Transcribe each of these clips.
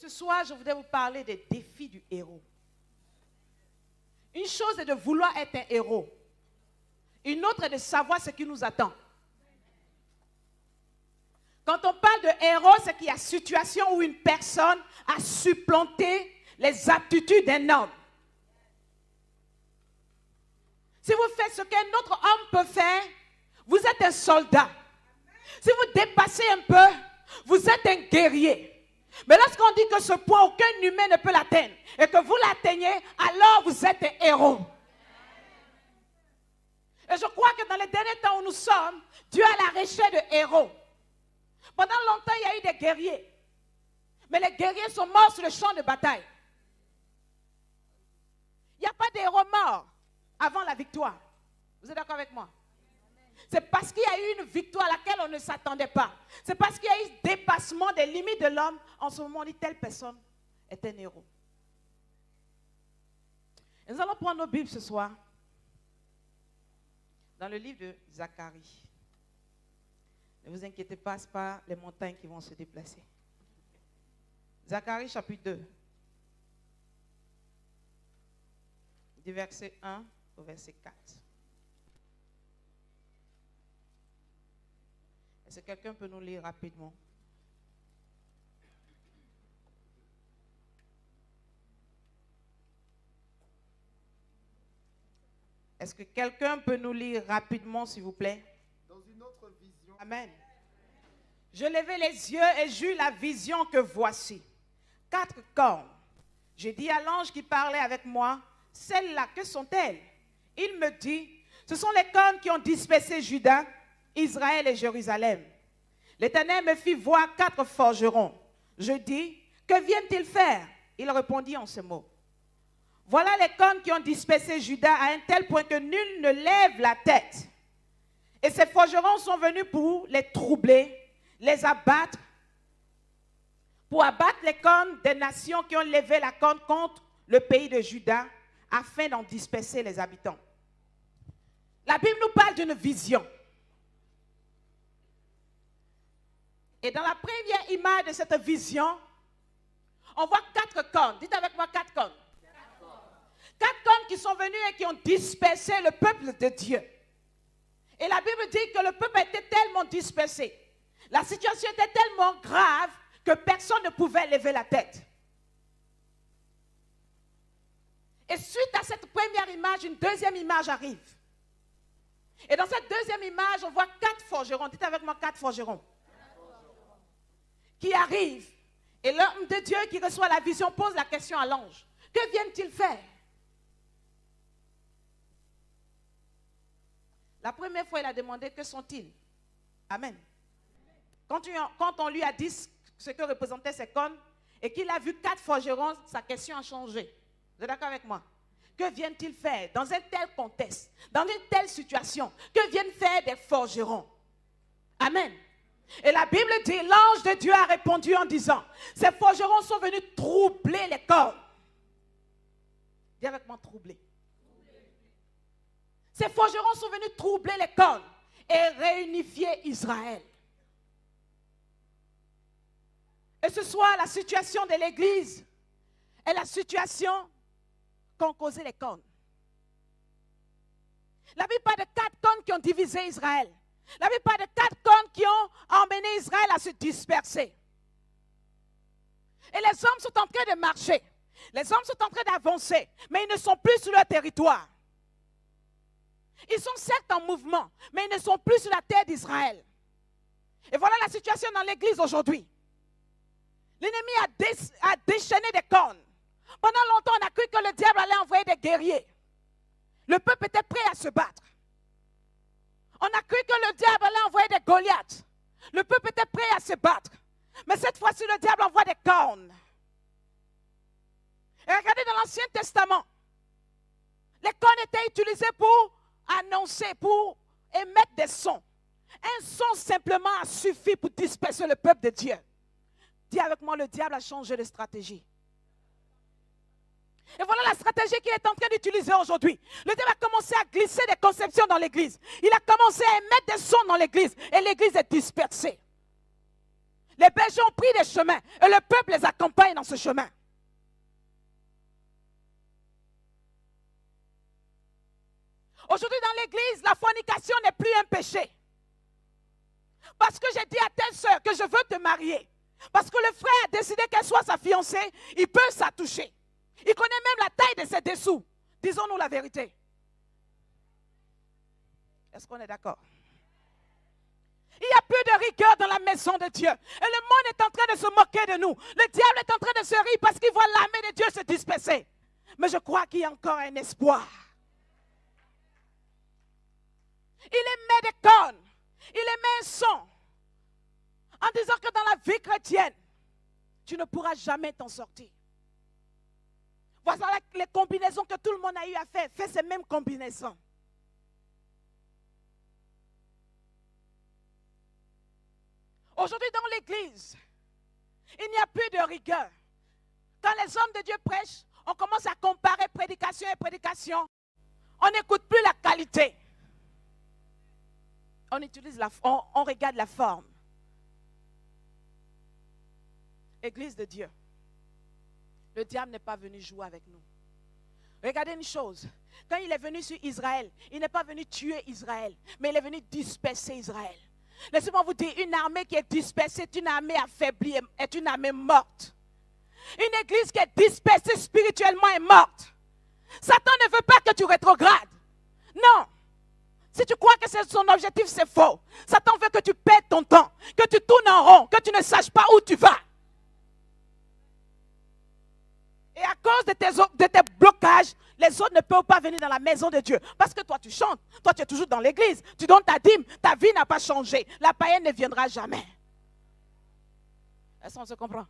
Ce soir, je voudrais vous parler des défis du héros. Une chose est de vouloir être un héros. Une autre est de savoir ce qui nous attend. Quand on parle de héros, c'est qu'il y a situation où une personne a supplanté les aptitudes d'un homme. Si vous faites ce qu'un autre homme peut faire, vous êtes un soldat. Si vous dépassez un peu, vous êtes un guerrier. Mais lorsqu'on dit que ce point, aucun humain ne peut l'atteindre, et que vous l'atteignez, alors vous êtes un héros. Et je crois que dans les derniers temps où nous sommes, Dieu a la recherche de héros. Pendant longtemps, il y a eu des guerriers. Mais les guerriers sont morts sur le champ de bataille. Il n'y a pas d'héros morts avant la victoire. Vous êtes d'accord avec moi? C'est parce qu'il y a eu une victoire à laquelle on ne s'attendait pas. C'est parce qu'il y a eu dépassement des limites de l'homme. En ce moment, on dit telle personne est un héros. Et nous allons prendre nos Bibles ce soir dans le livre de Zacharie. Ne vous inquiétez pas, ce n'est pas les montagnes qui vont se déplacer. Zacharie chapitre 2, du verset 1 au verset 4. Est-ce que quelqu'un peut nous lire rapidement? Est-ce que quelqu'un peut nous lire rapidement, s'il vous plaît? Dans une autre vision. Amen. Je levai les yeux et j'eus la vision que voici. 4 cornes. Je dis à l'ange qui parlait avec moi, celles-là, que sont-elles? Il me dit, ce sont les cornes qui ont dispersé Juda, Israël et Jérusalem. L'Éternel me fit voir 4 forgerons. Je dis, que viennent-ils faire? Il répondit en ces mots. Voilà les cornes qui ont dispersé Juda à un tel point que nul ne lève la tête. Et ces forgerons sont venus pour les troubler, les abattre, pour abattre les cornes des nations qui ont levé la corne contre le pays de Juda, afin d'en disperser les habitants. La Bible nous parle d'une vision. Et dans la première image de cette vision, on voit 4 cornes. Dites avec moi 4 cornes. 4 cornes qui sont venues et qui ont dispersé le peuple de Dieu. Et la Bible dit que le peuple était tellement dispersé. La situation était tellement grave que personne ne pouvait lever la tête. Et suite à cette première image, une deuxième image arrive. Et dans cette deuxième image, on voit 4 forgerons. Dites avec moi 4 forgerons. Qui arrivent. Et l'homme de Dieu qui reçoit la vision pose la question à l'ange. Que viennent-ils faire? La première fois, il a demandé que sont-ils? Amen. Quand on lui a dit ce que représentaient ces cornes et qu'il a vu 4 forgerons, sa question a changé. Vous êtes d'accord avec moi? Que viennent-ils faire dans un tel contexte, dans une telle situation? Que viennent faire des forgerons? Amen. Et la Bible dit, l'ange de Dieu a répondu en disant, ces forgerons sont venus troubler les cornes. Dis avec moi, troubler. Ces forgerons sont venus troubler les cornes et réunifier Israël. Et ce soir, la situation de l'Église est la situation qu'ont causé les cornes. La Bible parle de 4 cornes qui ont divisé Israël. La Bible parle de 4 cornes qui ont emmené Israël à se disperser. Et les hommes sont en train de marcher. Les hommes sont en train d'avancer, mais ils ne sont plus sur leur territoire. Ils sont certes en mouvement, mais ils ne sont plus sur la terre d'Israël. Et voilà la situation dans l'Église aujourd'hui. L'ennemi a déchaîné des cornes. Pendant longtemps, on a cru que le diable allait envoyer des guerriers. Le peuple était prêt à se battre. On a cru que le diable allait envoyer des Goliaths. Le peuple était prêt à se battre. Mais cette fois-ci, le diable envoie des cornes. Et regardez dans l'Ancien Testament. Les cornes étaient utilisées pour annoncer, pour émettre des sons. Un son simplement a suffi pour disperser le peuple de Dieu. Dis avec moi, le diable a changé de stratégie. Et voilà la stratégie qu'il est en train d'utiliser aujourd'hui. Le diable a commencé à glisser des conceptions dans l'église. Il a commencé à émettre des sons dans l'église. Et l'église est dispersée. Les bergers ont pris des chemins et le peuple les accompagne dans ce chemin. Aujourd'hui dans l'église, la fornication n'est plus un péché. Parce que j'ai dit à telle soeur que je veux te marier. Parce que le frère a décidé qu'elle soit sa fiancée, il peut s'attoucher. Il connaît même la taille de ses dessous. Disons-nous la vérité. Est-ce qu'on est d'accord? Il n'y a plus de rigueur dans la maison de Dieu. Et le monde est en train de se moquer de nous. Le diable est en train de se rire parce qu'il voit l'armée de Dieu se disperser. Mais je crois qu'il y a encore un espoir. Il émet des cornes. Il émet un son. En disant que dans la vie chrétienne, tu ne pourras jamais t'en sortir. Voilà les combinaisons que tout le monde a eu à faire. Fais ces mêmes combinaisons. Aujourd'hui dans l'église, il n'y a plus de rigueur. Quand les hommes de Dieu prêchent, on commence à comparer prédication et prédication. On n'écoute plus la qualité. On regarde la forme. Église de Dieu, le diable n'est pas venu jouer avec nous. Regardez une chose, quand il est venu sur Israël, il n'est pas venu tuer Israël, mais il est venu disperser Israël. Laissez-moi vous dire, une armée qui est dispersée est une armée affaiblie, est une armée morte. Une église qui est dispersée spirituellement est morte. Satan ne veut pas que tu rétrogrades. Non. Si tu crois que c'est son objectif, c'est faux. Satan veut que tu perdes ton temps, que tu tournes en rond, que tu ne saches pas où tu vas. Et à cause de tes blocages, les autres ne peuvent pas venir dans la maison de Dieu. Parce que toi, tu chantes. Toi, tu es toujours dans l'église. Tu donnes ta dîme. Ta vie n'a pas changé. La païenne ne viendra jamais. Est-ce qu'on se comprend?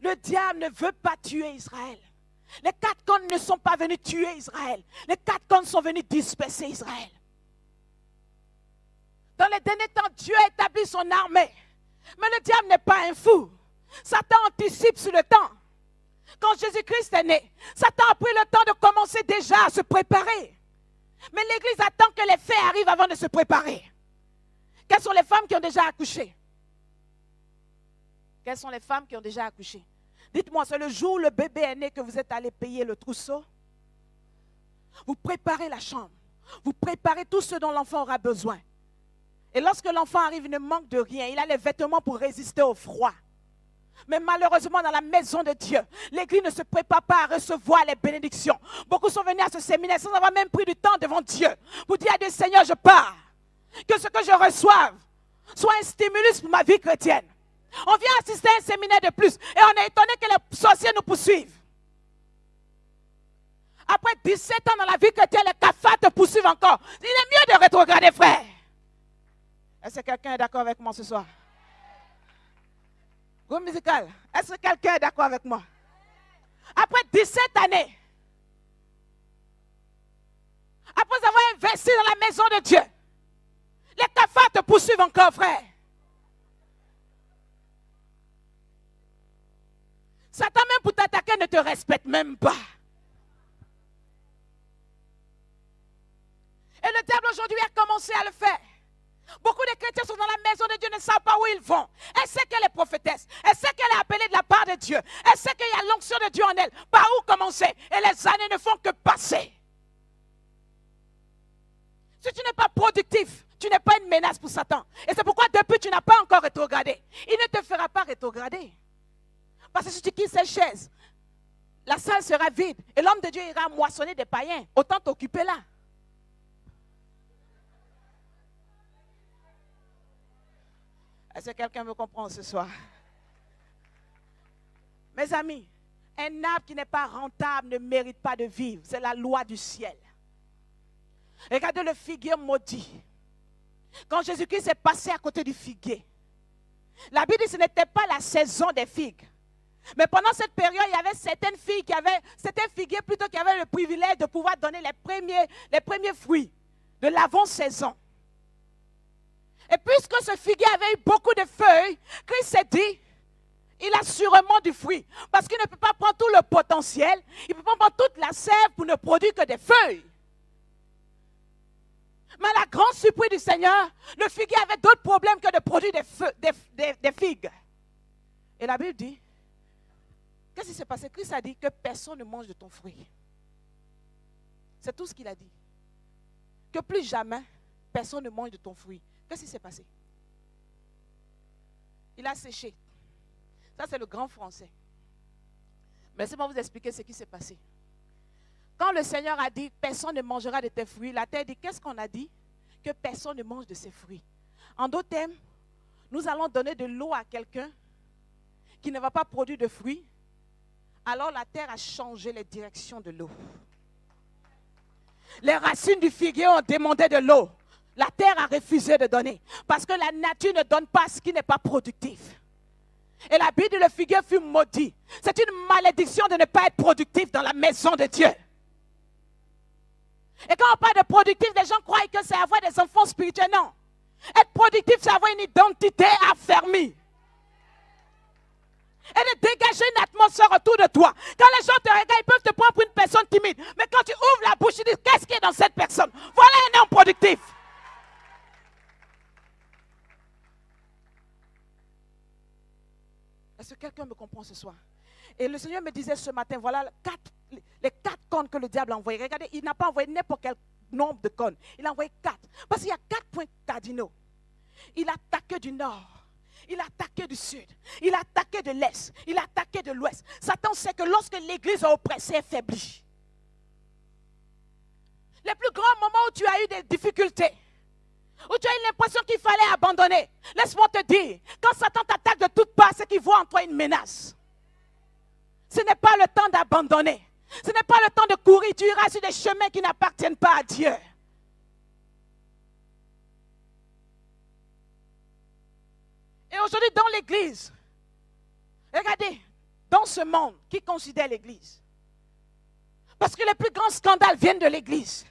Le diable ne veut pas tuer Israël. Les 4 cornes ne sont pas venus tuer Israël. Les 4 cornes sont venus disperser Israël. Dans les derniers temps, Dieu a établi son armée. Mais le diable n'est pas un fou. Satan anticipe sur le temps. Quand Jésus-Christ est né, Satan a pris le temps de commencer déjà à se préparer. Mais l'église attend que les faits arrivent avant de se préparer. Quelles sont les femmes qui ont déjà accouché? Quelles sont les femmes qui ont déjà accouché? Dites-moi, c'est le jour où le bébé est né que vous êtes allé payer le trousseau? Vous préparez la chambre. Vous préparez tout ce dont l'enfant aura besoin. Et lorsque l'enfant arrive, il ne manque de rien. Il a les vêtements pour résister au froid. Mais malheureusement, dans la maison de Dieu, l'église ne se prépare pas à recevoir les bénédictions. Beaucoup sont venus à ce séminaire sans avoir même pris du temps devant Dieu pour dire à Dieu, Seigneur, je pars. Que ce que je reçoive soit un stimulus pour ma vie chrétienne. On vient assister à un séminaire de plus et on est étonné que les sorciers nous poursuivent. Après 17 ans dans la vie chrétienne, les cafards te poursuivent encore. Il est mieux de rétrograder, frère. Est-ce que quelqu'un est d'accord avec moi ce soir? Groupe musical, est-ce que quelqu'un est d'accord avec moi? Après 17 années, après avoir investi dans la maison de Dieu, les cafards te poursuivent encore, frère. Satan, même pour t'attaquer, ne te respecte même pas. Et le diable aujourd'hui a commencé à le faire. Beaucoup de chrétiens sont dans la maison de Dieu, ne savent pas où ils vont. Elle sait qu'elle est prophétesse. Elle sait qu'elle est appelée de la part de Dieu. Elle sait qu'il y a l'onction de Dieu en elle. Par où commencer? Et les années ne font que passer. Si tu n'es pas productif, tu n'es pas une menace pour Satan. Et c'est pourquoi depuis tu n'as pas encore rétrogradé. Il ne te fera pas rétrograder. Parce que si tu quittes cette chaise, la salle sera vide. Et l'homme de Dieu ira moissonner des païens. Autant t'occuper là. Est-ce que quelqu'un me comprend ce soir? Mes amis, un arbre qui n'est pas rentable ne mérite pas de vivre. C'est la loi du ciel. Regardez le figuier maudit. Quand Jésus-Christ est passé à côté du figuier, la Bible dit que ce n'était pas la saison des figues. Mais pendant cette période, il y avait certaines filles certains figuiers plutôt qui avaient le privilège de pouvoir donner les premiers fruits de l'avant-saison. Et puisque ce figuier avait eu beaucoup de feuilles, Christ s'est dit, il a sûrement du fruit. Parce qu'il ne peut pas prendre tout le potentiel, il ne peut pas prendre toute la sève pour ne produire que des feuilles. Mais à la grande surprise du Seigneur, le figuier avait d'autres problèmes que de produire des figues. Et la Bible dit, qu'est-ce qui s'est passé? Christ a dit que personne ne mange de ton fruit. C'est tout ce qu'il a dit. Que plus jamais, personne ne mange de ton fruit. Qu'est-ce qui s'est passé? Il a séché. Ça, c'est le grand français. Mais laissez-moi vous expliquer ce qui s'est passé. Quand le Seigneur a dit, personne ne mangera de tes fruits, la terre dit, qu'est-ce qu'on a dit? Que personne ne mange de ses fruits. En d'autres termes, nous allons donner de l'eau à quelqu'un qui ne va pas produire de fruits. Alors la terre a changé les directions de l'eau. Les racines du figuier ont demandé de l'eau. La terre a refusé de donner. Parce que la nature ne donne pas ce qui n'est pas productif. Et la Bible dit le figuier fut maudit. C'est une malédiction de ne pas être productif dans la maison de Dieu. Et quand on parle de productif, les gens croient que c'est avoir des enfants spirituels. Non. Être productif, c'est avoir une identité affermie. Et de dégager une atmosphère autour de toi. Quand les gens te regardent, ils peuvent te prendre pour une personne timide. Mais quand tu ouvres la bouche, ils disent, qu'est-ce qu'il y a dans cette personne? Voilà un homme productif. Est-ce que quelqu'un me comprend ce soir? Et le Seigneur me disait ce matin, voilà les 4 cornes que le diable a envoyées. Regardez, il n'a pas envoyé n'importe quel nombre de cornes. Il a envoyé 4. Parce qu'il y a 4 points cardinaux. Il a attaqué du nord. Il a attaqué du sud. Il a attaqué de l'est. Il a attaqué de l'ouest. Satan sait que lorsque l'église est oppressée, elle faiblit. Les plus grands moments où tu as eu des difficultés, où tu as eu l'impression qu'il fallait abandonner, laisse-moi te dire, quand Satan t'attaque de toutes parts, c'est qu'il voit en toi une menace. Ce n'est pas le temps d'abandonner. Ce n'est pas le temps de courir. Tu iras sur des chemins qui n'appartiennent pas à Dieu. Et aujourd'hui, dans l'église, regardez, dans ce monde, qui considère l'église? Parce que les plus grands scandales viennent de l'église.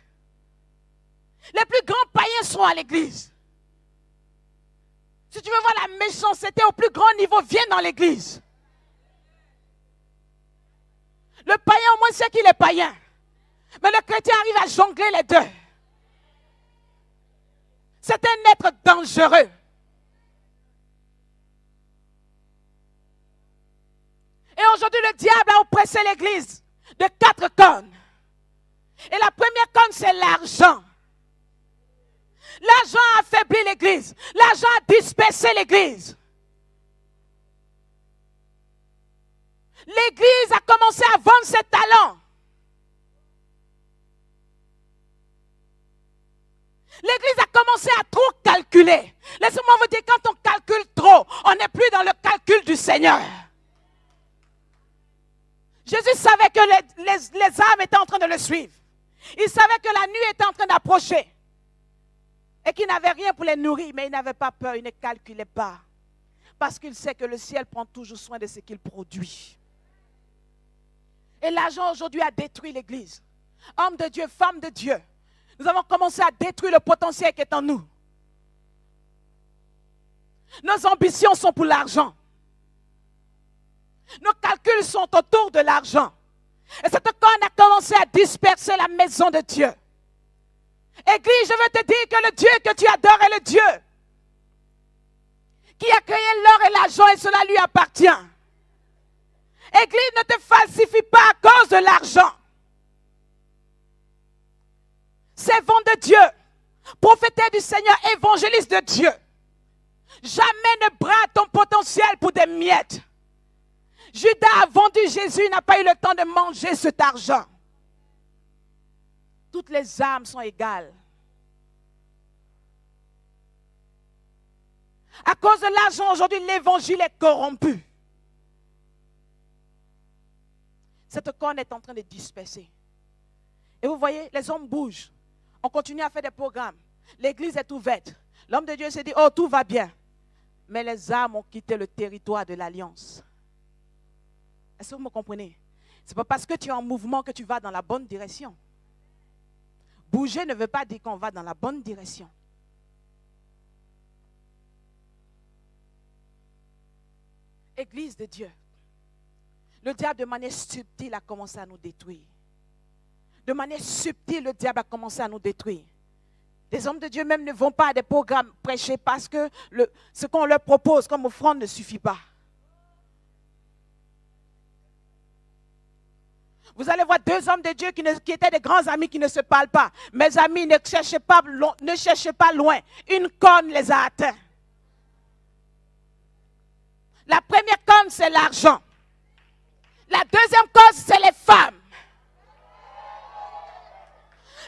Les plus grands païens sont à l'église. Si tu veux voir la méchanceté au plus grand niveau, viens dans l'église. Le païen, au moins, sait qu'il est païen. Mais le chrétien arrive à jongler les deux. C'est un être dangereux. Et aujourd'hui, le diable a oppressé l'église de 4 cornes. Et la première corne, c'est l'argent. L'argent a affaibli l'église. L'argent a dispersé l'église. L'église a commencé à vendre ses talents. L'église a commencé à trop calculer. Laissez-moi vous dire, quand on calcule trop, on n'est plus dans le calcul du Seigneur. Jésus savait que les âmes étaient en train de le suivre. Il savait que la nuit était en train d'approcher. Et qu'il n'avait rien pour les nourrir, mais il n'avait pas peur, il ne calculait pas. Parce qu'il sait que le ciel prend toujours soin de ce qu'il produit. Et l'argent aujourd'hui a détruit l'église. Homme de Dieu, femme de Dieu. Nous avons commencé à détruire le potentiel qui est en nous. Nos ambitions sont pour l'argent. Nos calculs sont autour de l'argent. Et cette corne a commencé à disperser la maison de Dieu. Église, je veux te dire que le Dieu que tu adores est le Dieu qui a créé l'or et l'argent et cela lui appartient. Église, ne te falsifie pas à cause de l'argent. Servant de Dieu, prophétaire du Seigneur, évangéliste de Dieu. Jamais ne brade ton potentiel pour des miettes. Judas a vendu Jésus, il n'a pas eu le temps de manger cet argent. Toutes les âmes sont égales. À cause de l'argent, aujourd'hui, l'évangile est corrompu. Cette corne est en train de disperser. Et vous voyez, les hommes bougent. On continue à faire des programmes. L'église est ouverte. L'homme de Dieu s'est dit, oh, tout va bien. Mais les âmes ont quitté le territoire de l'alliance. Est-ce que vous me comprenez? Ce n'est pas parce que tu es en mouvement que tu vas dans la bonne direction. Bouger ne veut pas dire qu'on va dans la bonne direction. Église de Dieu. Le diable, de manière subtile, a commencé à nous détruire. De manière subtile, le diable a commencé à nous détruire. Des hommes de Dieu même ne vont pas à des programmes prêcher parce que ce qu'on leur propose comme offrande ne suffit pas. Vous allez voir deux hommes de Dieu qui étaient des grands amis qui ne se parlent pas. Mes amis, ne cherchez pas loin. Une corne les a atteints. La première corne, c'est l'argent. La deuxième cause, c'est les femmes.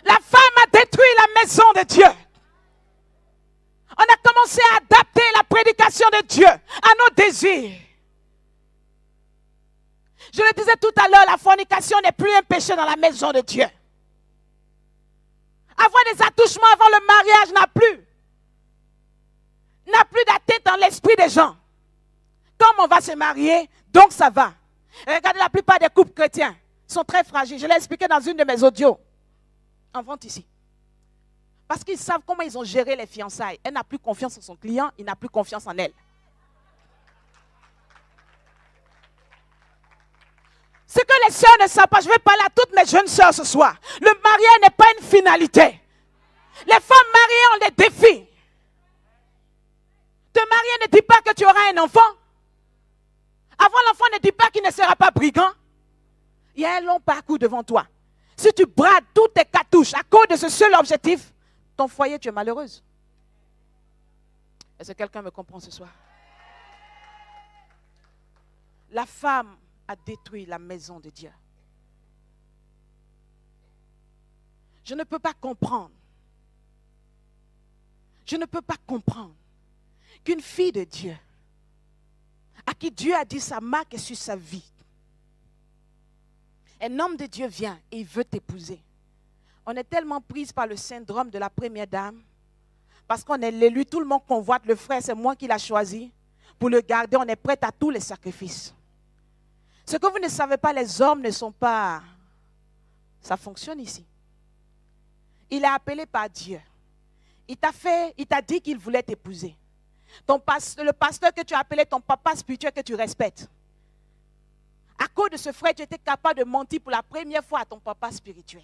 La femme a détruit la maison de Dieu. On a commencé à adapter la prédication de Dieu à nos désirs. Je le disais tout à l'heure, la fornication n'est plus un péché dans la maison de Dieu. Avoir des attouchements avant le mariage n'a plus d'atteinte dans l'esprit des gens. Comme on va se marier, donc ça va. Et regardez, la plupart des couples chrétiens sont très fragiles. Je l'ai expliqué dans une de mes audios. En vente ici. Parce qu'ils savent comment ils ont géré les fiançailles. Elle n'a plus confiance en son client, il n'a plus confiance en elle. Ce que les sœurs ne savent pas, je vais parler à toutes mes jeunes sœurs ce soir. Le mariage n'est pas une finalité. Les femmes mariées ont des défis. Te marier ne dit pas que tu auras un enfant. Avoir l'enfant ne dit pas qu'il ne sera pas brigand. Il y a un long parcours devant toi. Si tu brades toutes tes cartouches à cause de ce seul objectif, ton foyer, tu es malheureuse. Est-ce que quelqu'un me comprend ce soir? La femme a détruit la maison de Dieu. Je ne peux pas comprendre. Je ne peux pas comprendre qu'une fille de Dieu, à qui Dieu a dit sa marque est sur sa vie, un homme de Dieu vient et il veut t'épouser. On est tellement prise par le syndrome de la première dame, parce qu'on est l'élu, tout le monde convoite le frère, c'est moi qui l'ai choisi. Pour le garder, on est prêt à tous les sacrifices. Ce que vous ne savez pas, les hommes ne sont pas... Ça fonctionne ici. Il est appelé par Dieu. Il t'a dit qu'il voulait t'épouser. Le pasteur que tu as appelé ton papa spirituel que tu respectes. À cause de ce frère, tu étais capable de mentir pour la première fois à ton papa spirituel.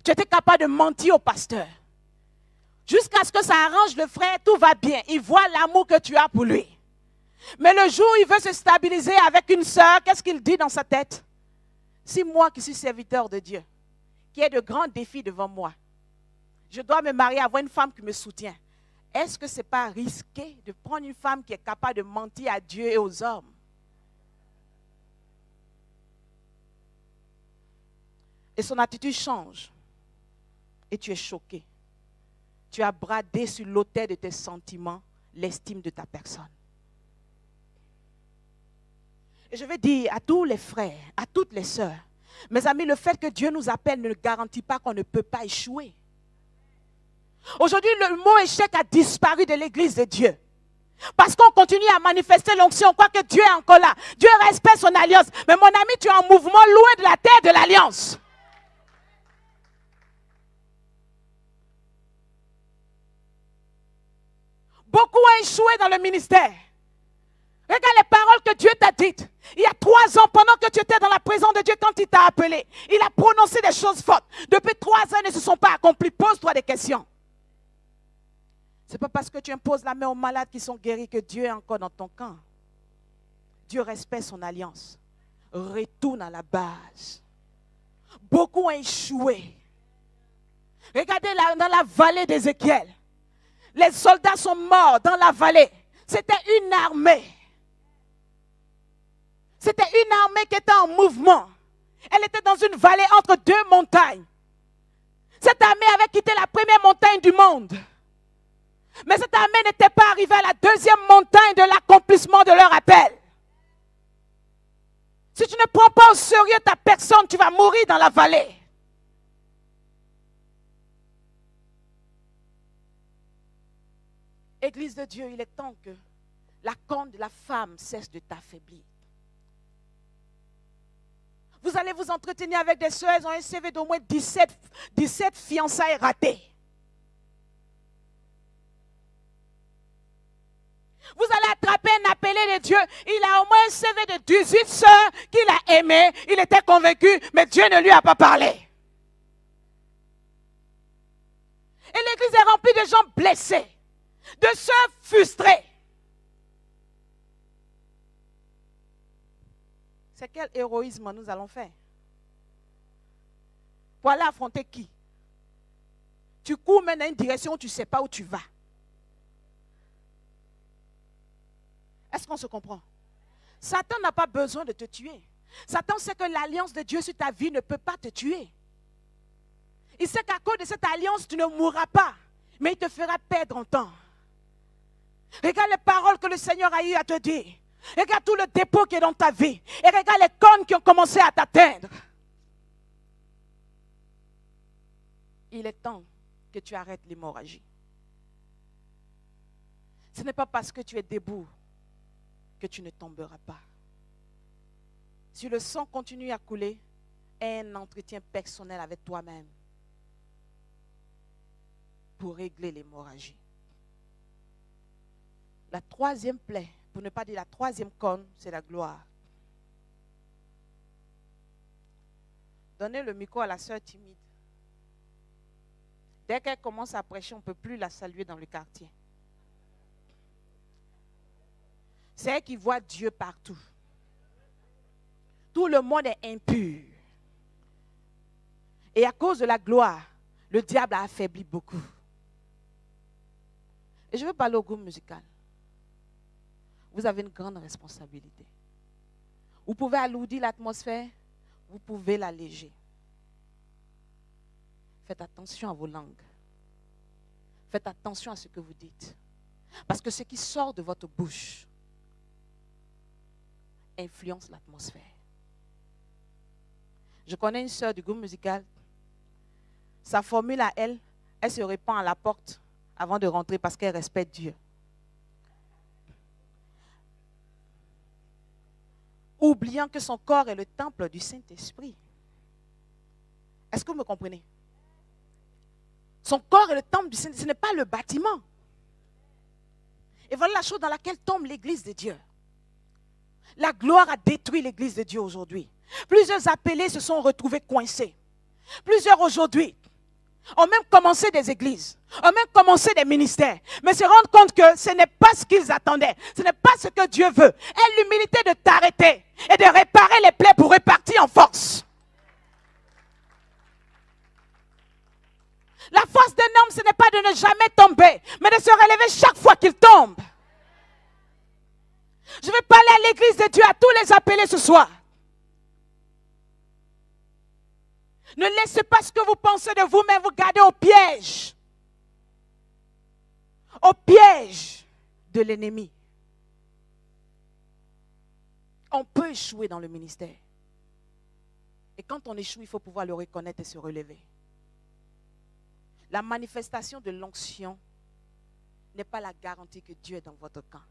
Tu étais capable de mentir au pasteur. Jusqu'à ce que ça arrange le frère, tout va bien. Il voit l'amour que tu as pour lui. Mais le jour où il veut se stabiliser avec une sœur, qu'est-ce qu'il dit dans sa tête? Si moi qui suis serviteur de Dieu, qui ai de grands défis devant moi, je dois me marier, avoir une femme qui me soutient. Est-ce que ce n'est pas risqué de prendre une femme qui est capable de mentir à Dieu et aux hommes? Et son attitude change. Et tu es choqué. Tu as bradé sur l'autel de tes sentiments l'estime de ta personne. Et je vais dire à tous les frères, à toutes les sœurs, mes amis, le fait que Dieu nous appelle ne garantit pas qu'on ne peut pas échouer. Aujourd'hui, le mot échec a disparu de l'église de Dieu. Parce qu'on continue à manifester l'onction, on croit que Dieu est encore là. Dieu respecte son alliance. Mais mon ami, tu es en mouvement loin de la terre de l'alliance. Beaucoup ont échoué dans le ministère. Regarde les paroles que Dieu t'a dites. Il y a 3 ans, pendant que tu étais dans la présence de Dieu, quand il t'a appelé, il a prononcé des choses fortes. Depuis 3 ans, elles ne se sont pas accomplies. Pose-toi des questions. Ce n'est pas parce que tu imposes la main aux malades qui sont guéris que Dieu est encore dans ton camp. Dieu respecte son alliance. Retourne à la base. Beaucoup ont échoué. Regardez dans la vallée d'Ézéchiel. Les soldats sont morts dans la vallée. C'était une armée. C'était une armée qui était en mouvement. Elle était dans une vallée entre 2 montagnes. Cette armée avait quitté la première montagne du monde. Mais cette armée n'était pas arrivée à la 2e montagne de l'accomplissement de leur appel. Si tu ne prends pas au sérieux ta personne, tu vas mourir dans la vallée. Église de Dieu, il est temps que la corne de la femme cesse de t'affaiblir. Vous allez vous entretenir avec des sœurs, elles ont un CV d'au moins 17 fiançailles ratées. Vous allez attraper un appelé de Dieu, il a au moins un CV de 18 sœurs qu'il a aimées, il était convaincu, mais Dieu ne lui a pas parlé. Et l'église est remplie de gens blessés, de sœurs frustrées. C'est quel héroïsme nous allons faire? Pour aller affronter qui? Tu cours même dans une direction où tu ne sais pas où tu vas. Est-ce qu'on se comprend? Satan n'a pas besoin de te tuer. Satan sait que l'alliance de Dieu sur ta vie ne peut pas te tuer. Il sait qu'à cause de cette alliance, tu ne mourras pas, mais il te fera perdre en temps. Regarde les paroles que le Seigneur a eu à te dire. Regarde tout le dépôt qui est dans ta vie. Et regarde les cornes qui ont commencé à t'atteindre. Il est temps que tu arrêtes l'hémorragie. Ce n'est pas parce que tu es debout que tu ne tomberas pas. Si le sang continue à couler, aie un entretien personnel avec toi-même pour régler l'hémorragie. La troisième plaie, pour ne pas dire la troisième corne, c'est la gloire. Donnez le micro à la sœur timide. Dès qu'elle commence à prêcher, on ne peut plus la saluer dans le quartier. C'est elle qui voit Dieu partout. Tout le monde est impur. Et à cause de la gloire, le diable a affaibli beaucoup. Et je veux parler au groupe musical. Vous avez une grande responsabilité. Vous pouvez alourdir l'atmosphère, vous pouvez l'alléger. Faites attention à vos langues. Faites attention à ce que vous dites. Parce que ce qui sort de votre bouche influence l'atmosphère. Je connais une sœur du groupe musical. Sa formule à elle, elle se répand à la porte avant de rentrer parce qu'elle respecte Dieu. Oubliant que son corps est le temple du Saint-Esprit. Est-ce que vous me comprenez? Son corps est le temple du Saint-Esprit, ce n'est pas le bâtiment. Et voilà la chose dans laquelle tombe l'église de Dieu. La gloire a détruit l'église de Dieu aujourd'hui. Plusieurs appelés se sont retrouvés coincés. Plusieurs aujourd'hui ont même commencé des églises, ont même commencé des ministères, mais se rendent compte que ce n'est pas ce qu'ils attendaient, ce n'est pas ce que Dieu veut. Aie l'humilité de t'arrêter et de réparer les plaies pour repartir en force. La force d'un homme, ce n'est pas de ne jamais tomber, mais de se relever chaque fois qu'il tombe. Je vais parler à l'église de Dieu, à tous les appelés ce soir. Ne laissez pas ce que vous pensez de vous-même vous garder au piège. Au piège de l'ennemi. On peut échouer dans le ministère. Et quand on échoue, il faut pouvoir le reconnaître et se relever. La manifestation de l'onction n'est pas la garantie que Dieu est dans votre camp.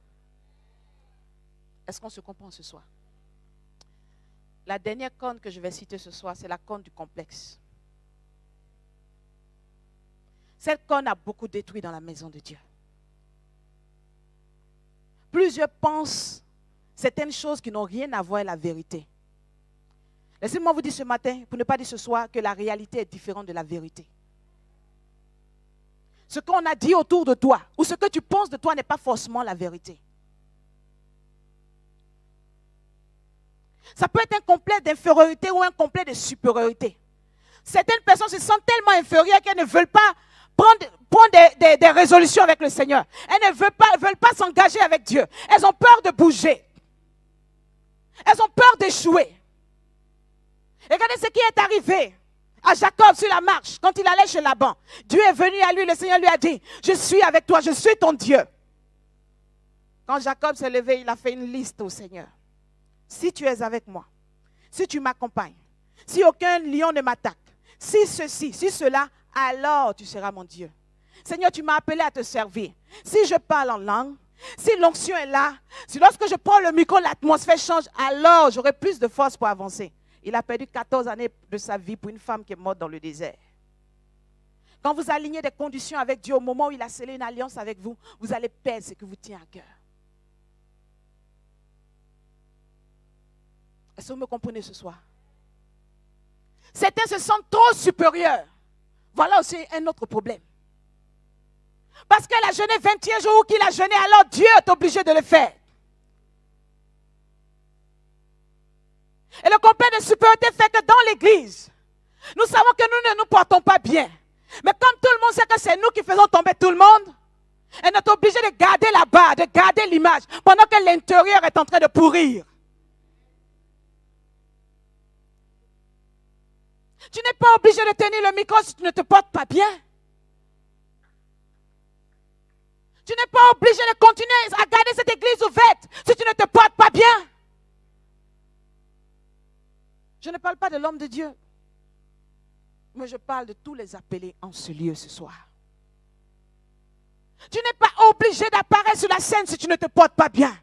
Est-ce qu'on se comprend ce soir? La dernière corne que je vais citer ce soir, c'est la corne du complexe. Cette corne a beaucoup détruit dans la maison de Dieu. Plusieurs pensent certaines choses qui n'ont rien à voir avec la vérité. Laissez-moi vous dire ce matin, pour ne pas dire ce soir, que la réalité est différente de la vérité. Ce qu'on a dit autour de toi, ou ce que tu penses de toi n'est pas forcément la vérité. Ça peut être un complexe d'infériorité ou un complexe de supériorité. Certaines personnes se sentent tellement inférieures qu'elles ne veulent pas prendre des résolutions avec le Seigneur. Elles ne veulent pas s'engager avec Dieu. Elles ont peur de bouger. Elles ont peur d'échouer. Regardez ce qui est arrivé à Jacob sur la marche quand il allait chez Laban. Dieu est venu à lui, le Seigneur lui a dit, je suis avec toi, je suis ton Dieu. Quand Jacob s'est levé, il a fait une liste au Seigneur. Si tu es avec moi, si tu m'accompagnes, si aucun lion ne m'attaque, si ceci, si cela, alors tu seras mon Dieu. Seigneur, tu m'as appelé à te servir. Si je parle en langue, si l'onction est là, si lorsque je prends le micro, l'atmosphère change, alors j'aurai plus de force pour avancer. Il a perdu 14 années de sa vie pour une femme qui est morte dans le désert. Quand vous alignez des conditions avec Dieu, au moment où il a scellé une alliance avec vous, vous allez perdre ce qui vous tient à cœur. Est-ce que vous me comprenez ce soir? Certains se sentent trop supérieurs. Voilà aussi un autre problème. Parce qu'elle a jeûné 21 jours ou qu'il a jeûné, alors Dieu est obligé de le faire. Et le complexe de supériorité fait que dans l'église, nous savons que nous ne nous portons pas bien. Mais comme tout le monde sait que c'est nous qui faisons tomber tout le monde, elle est obligée de garder la barre, de garder l'image, pendant que l'intérieur est en train de pourrir. Tu n'es pas obligé de tenir le micro si tu ne te portes pas bien. Tu n'es pas obligé de continuer à garder cette église ouverte si tu ne te portes pas bien. Je ne parle pas de l'homme de Dieu, mais je parle de tous les appelés en ce lieu ce soir. Tu n'es pas obligé d'apparaître sur la scène si tu ne te portes pas bien.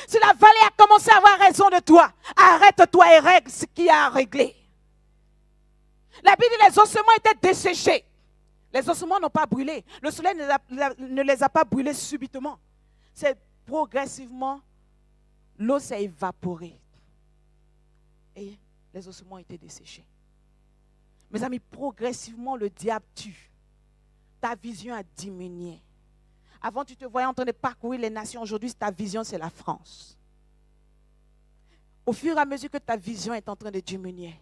Si la vallée a commencé à avoir raison de toi, arrête-toi et règle ce qui a à régler. La Bible dit que les ossements étaient desséchés. Les ossements n'ont pas brûlé. Le soleil ne les a pas brûlés subitement. C'est progressivement, l'eau s'est évaporée. Et les ossements ont été desséchés. Mes amis, progressivement, le diable tue. Ta vision a diminué. Avant, tu te voyais en train de parcourir les nations. Aujourd'hui, ta vision, c'est la France. Au fur et à mesure que ta vision est en train de diminuer,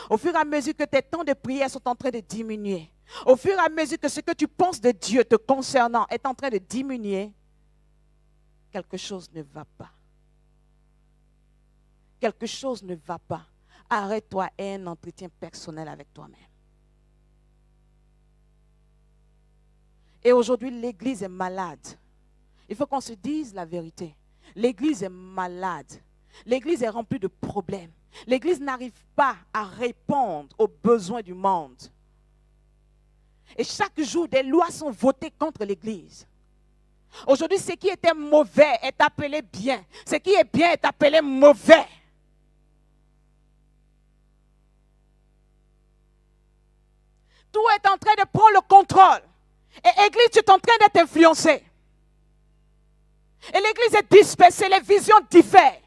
au fur et à mesure que tes temps de prière sont en train de diminuer, au fur et à mesure que ce que tu penses de Dieu te concernant est en train de diminuer, quelque chose ne va pas. Quelque chose ne va pas. Arrête-toi et un entretien personnel avec toi-même. Et aujourd'hui, l'église est malade. Il faut qu'on se dise la vérité. L'église est malade. L'église est remplie de problèmes. L'église n'arrive pas à répondre aux besoins du monde. Et chaque jour, des lois sont votées contre l'église. Aujourd'hui, ce qui était mauvais est appelé bien. Ce qui est bien est appelé mauvais. Tout est en train de prendre le contrôle. Et l'église, tu es en train d'être influencé. Et l'église est dispersée, les visions diffèrent.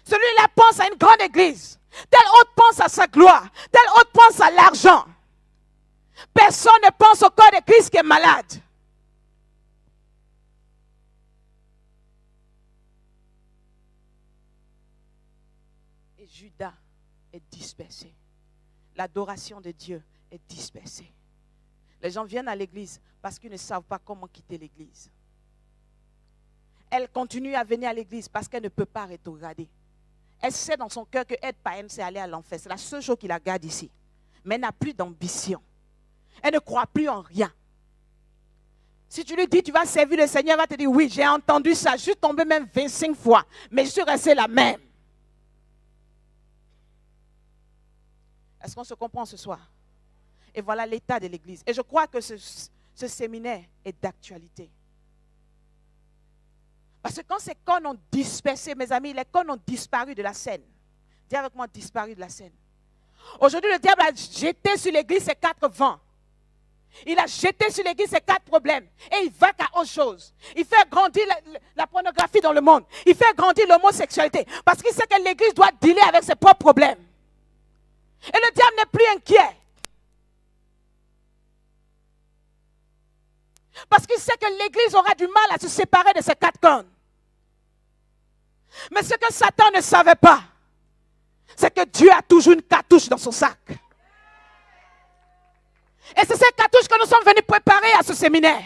Celui-là pense à une grande église. Tel autre pense à sa gloire. Tel autre pense à l'argent. Personne ne pense au corps de Christ qui est malade. Et Judas est dispersé. L'adoration de Dieu est dispersée. Les gens viennent à l'église parce qu'ils ne savent pas comment quitter l'église. Elle continue à venir à l'église parce qu'elle ne peut pas rétrograder. Elle sait dans son cœur que être païenne, c'est aller à l'enfer. C'est la seule chose qui la garde ici. Mais elle n'a plus d'ambition. Elle ne croit plus en rien. Si tu lui dis, tu vas servir le Seigneur, elle va te dire, oui, j'ai entendu ça. Je suis tombée même 25 fois. Mais je suis restée la même. Est-ce qu'on se comprend ce soir? Et voilà l'état de l'église. Et je crois que ce séminaire est d'actualité. Parce que quand ces cônes ont dispersé, mes amis, les cônes ont disparu de la scène. Dis avec moi, disparu de la scène. Aujourd'hui, le diable a jeté sur l'église ses 4 vents. Il a jeté sur l'église ses 4 problèmes. Et il va qu'à autre chose. Il fait grandir la pornographie dans le monde. Il fait grandir l'homosexualité. Parce qu'il sait que l'église doit dealer avec ses propres problèmes. Et le diable n'est plus inquiet. Parce qu'il sait que l'église aura du mal à se séparer de ces 4 cornes. Mais ce que Satan ne savait pas, c'est que Dieu a toujours une cartouche dans son sac. Et c'est cette cartouche que nous sommes venus préparer à ce séminaire.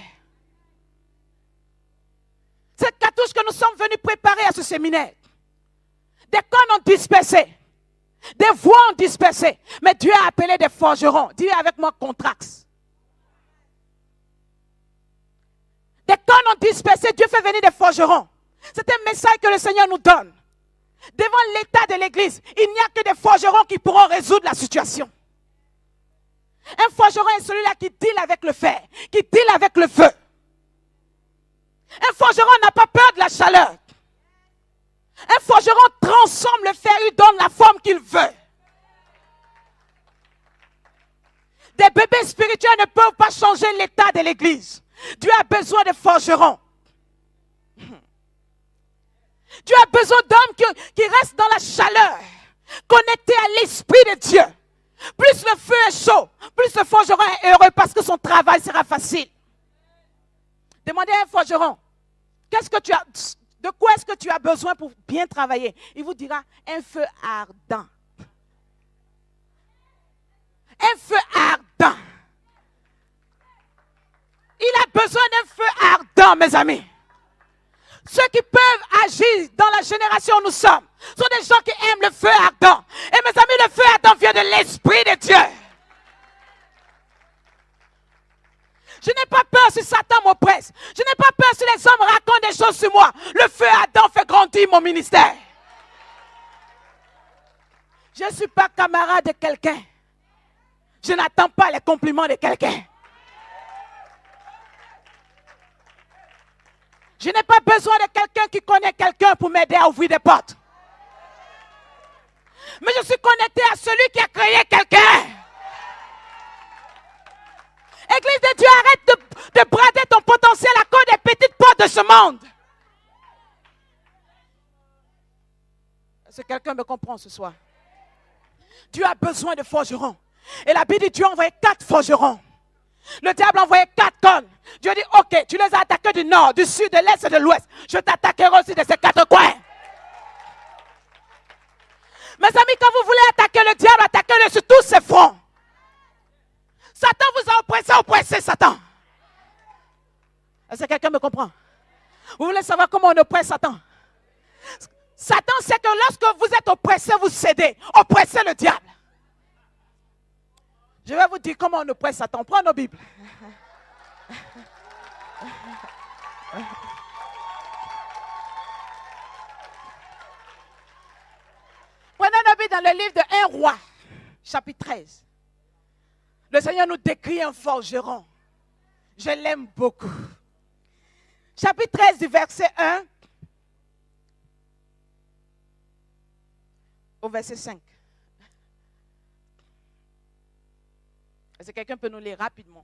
Cette cartouche que nous sommes venus préparer à ce séminaire. Des cornes ont dispersé. Des voix ont dispersé. Mais Dieu a appelé des forgerons. Dis avec moi, contrax. Des cornes ont dispersé. Dieu fait venir des forgerons. C'est un message que le Seigneur nous donne. Devant l'état de l'église, il n'y a que des forgerons qui pourront résoudre la situation. Un forgeron est celui-là qui deal avec le fer, qui deal avec le feu. Un forgeron n'a pas peur de la chaleur. Un forgeron transforme le fer, lui donne la forme qu'il veut. Des bébés spirituels ne peuvent pas changer l'état de l'église. Dieu a besoin de forgerons. Dieu a besoin d'hommes qui restent dans la chaleur, connectés à l'Esprit de Dieu. Plus le feu est chaud, plus le forgeron est heureux parce que son travail sera facile. Demandez à un forgeron, de quoi est-ce que tu as besoin pour bien travailler? Il vous dira un feu ardent. Un feu ardent. Il a besoin d'un feu ardent, mes amis. Ceux qui peuvent agir dans la génération où nous sommes sont des gens qui aiment le feu ardent. Et mes amis, le feu ardent vient de l'Esprit de Dieu. Je n'ai pas peur si Satan m'oppresse. Je n'ai pas peur si les hommes racontent des choses sur moi. Le feu ardent fait grandir mon ministère. Je ne suis pas camarade de quelqu'un. Je n'attends pas les compliments de quelqu'un. Je n'ai pas besoin de quelqu'un qui connaît quelqu'un pour m'aider à ouvrir des portes. Mais je suis connecté à celui qui a créé quelqu'un. Église de Dieu, arrête de brader ton potentiel à cause des petites portes de ce monde. Est-ce que quelqu'un me comprend ce soir? Dieu a besoin de forgerons. Et la Bible dit Dieu a envoyé 4 forgerons. Le diable a envoyé 4 tonnes. Dieu dit, ok, tu les as attaqués du nord, du sud, de l'est et de l'ouest. Je t'attaquerai aussi de ces 4 coins. Mes amis, quand vous voulez attaquer le diable, attaquez-le sur tous ses fronts. Satan vous a oppressé Satan. Est-ce que quelqu'un me comprend? Vous voulez savoir comment on oppresse Satan? Satan sait que lorsque vous êtes oppressé, vous cédez. Oppressez le diable. Je vais vous dire comment on oppresse Satan. Prends nos Bibles. Prenez nos Bibles dans le livre de 1 Roi, chapitre 13. Le Seigneur nous décrit un forgeron. Je l'aime beaucoup. Chapitre 13 du verset 1 au verset 5. Est-ce que quelqu'un peut nous lire rapidement?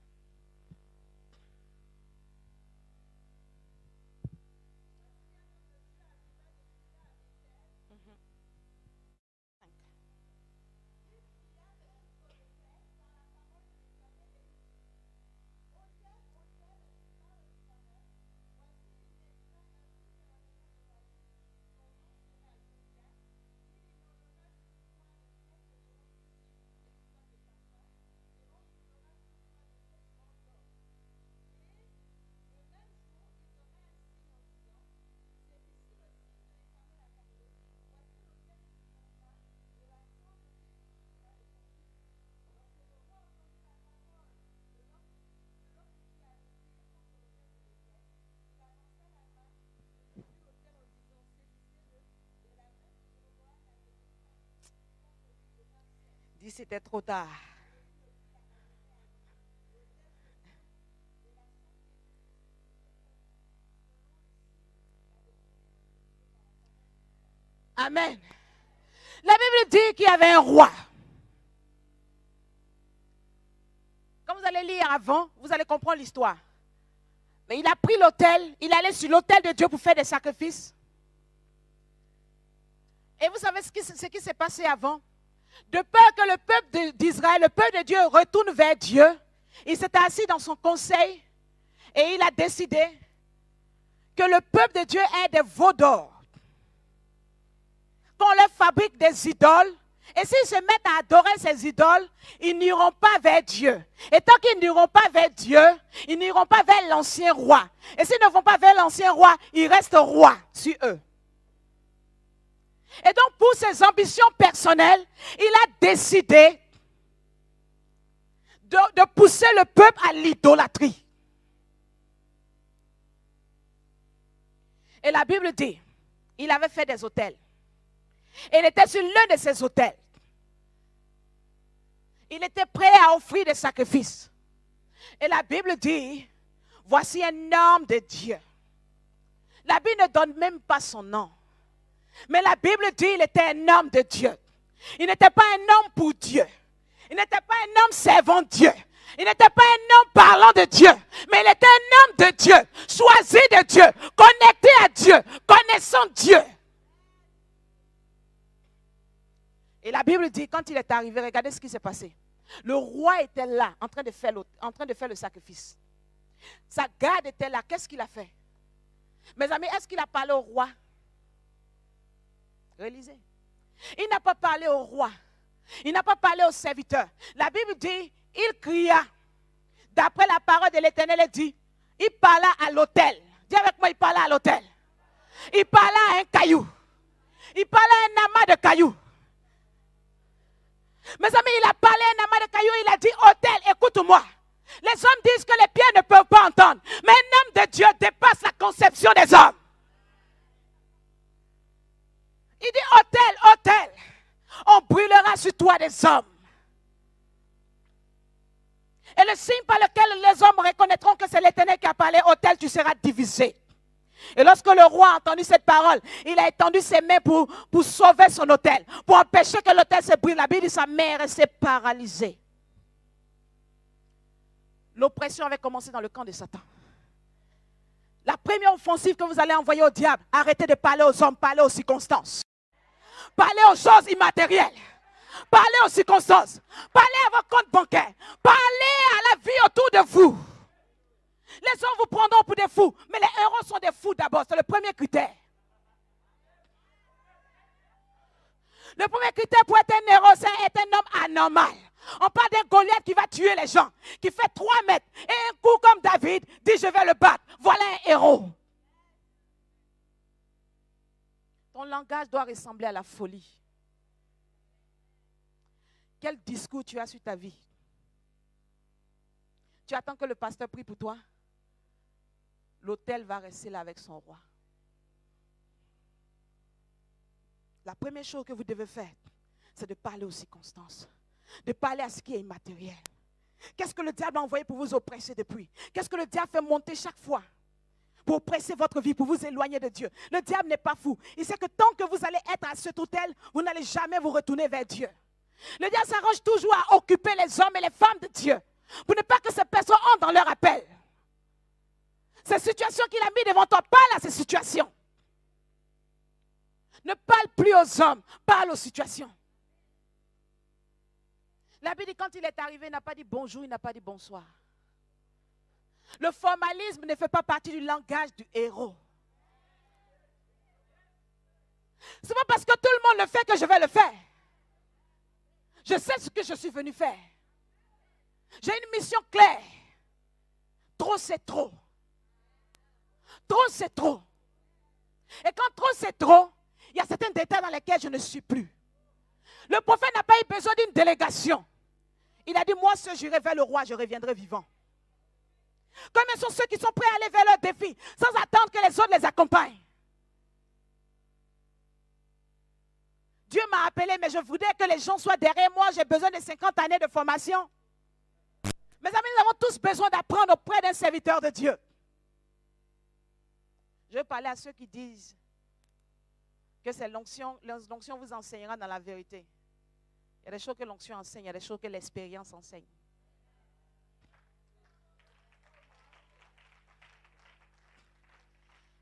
Dis, c'était trop tard. Amen. La Bible dit qu'il y avait un roi. Quand vous allez lire avant, vous allez comprendre l'histoire. Mais il a pris l'autel, il allait sur l'autel de Dieu pour faire des sacrifices. Et vous savez ce qui s'est passé avant? De peur que le peuple d'Israël, le peuple de Dieu retourne vers Dieu, il s'est assis dans son conseil et il a décidé que le peuple de Dieu ait des veaux d'or. Qu'on leur fabrique des idoles. Et s'ils se mettent à adorer ces idoles, ils n'iront pas vers Dieu. Et tant qu'ils n'iront pas vers Dieu, ils n'iront pas vers l'ancien roi. Et s'ils ne vont pas vers l'ancien roi, ils restent rois sur eux. Et donc pour ses ambitions personnelles, il a décidé de pousser le peuple à l'idolâtrie. Et la Bible dit, il avait fait des autels. Et il était sur l'un de ces autels. Il était prêt à offrir des sacrifices. Et la Bible dit, voici un homme de Dieu. La Bible ne donne même pas son nom. Mais la Bible dit qu'il était un homme de Dieu. Il n'était pas un homme pour Dieu. Il n'était pas un homme servant Dieu. Il n'était pas un homme parlant de Dieu. Mais il était un homme de Dieu, choisi de Dieu, connecté à Dieu, connaissant Dieu. Et la Bible dit, quand il est arrivé, regardez ce qui s'est passé. Le roi était là, en train de faire le sacrifice. Sa garde était là. Qu'est-ce qu'il a fait? Mes amis, est-ce qu'il a parlé au roi? Relisez. Il n'a pas parlé au roi. Il n'a pas parlé au serviteur. La Bible dit, il cria. D'après la parole de l'Éternel, elle dit, il parla à l'autel. Dis avec moi, il parla à l'autel. Il parla à un caillou. Il parlait à un amas de cailloux. Mes amis, il a parlé à un amas de cailloux. Il a dit, autel, écoute-moi. Les hommes disent que les pierres ne peuvent pas entendre. Mais un homme de Dieu dépasse la conception des hommes. Il dit, autel, autel, on brûlera sur toi des hommes. Et le signe par lequel les hommes reconnaîtront que c'est l'Éternel qui a parlé, autel, tu seras divisé. Et lorsque le roi a entendu cette parole, il a étendu ses mains pour sauver son autel, pour empêcher que l'autel se brûle. La Bible dit sa main est restée paralysée. L'oppression avait commencé dans le camp de Satan. La première offensive que vous allez envoyer au diable, arrêtez de parler aux hommes, parlez aux circonstances. Parlez aux choses immatérielles. Parlez aux circonstances. Parlez à vos comptes bancaires. Parlez à la vie autour de vous. Les hommes vous prendront pour des fous, mais les héros sont des fous d'abord. C'est le premier critère. Le premier critère pour être un héros, c'est être un homme anormal. On parle d'un Goliath qui va tuer les gens, qui fait 3 mètres. Et un coup comme David dit, je vais le battre. Voilà un héros. Ton langage doit ressembler à la folie. Quel discours tu as sur ta vie? Tu attends que le pasteur prie pour toi? L'autel va rester là avec son roi. La première chose que vous devez faire, c'est de parler aux circonstances. De parler à ce qui est immatériel. Qu'est-ce que le diable a envoyé pour vous oppresser depuis? Qu'est-ce que le diable fait monter chaque fois? Pour oppresser votre vie, pour vous éloigner de Dieu. Le diable n'est pas fou. Il sait que tant que vous allez être à cet autel, vous n'allez jamais vous retourner vers Dieu. Le diable s'arrange toujours à occuper les hommes et les femmes de Dieu. Pour ne pas que ces personnes entrent dans leur appel. Ces situations qu'il a mis devant toi, parle à ces situations. Ne parle plus aux hommes, parle aux situations. La Bible dit quand il est arrivé, il n'a pas dit bonjour, il n'a pas dit bonsoir. Le formalisme ne fait pas partie du langage du héros. Ce n'est pas parce que tout le monde le fait que je vais le faire. Je sais ce que je suis venu faire. J'ai une mission claire. Trop, c'est trop. Trop, c'est trop. Et quand trop, c'est trop, il y a certains détails dans lesquels je ne suis plus. Le prophète n'a pas eu besoin d'une délégation. Il a dit, moi, si j'irai vers le roi, je reviendrai vivant. Combien sont ceux qui sont prêts à aller vers leurs défis sans attendre que les autres les accompagnent? Dieu m'a appelé, mais je voudrais que les gens soient derrière moi. J'ai besoin de 50 années de formation. Mes amis, nous avons tous besoin d'apprendre auprès d'un serviteur de Dieu. Je vais parler à ceux qui disent que c'est l'onction vous enseignera dans la vérité. Il y a des choses que l'onction enseigne, il y a des choses que l'expérience enseigne.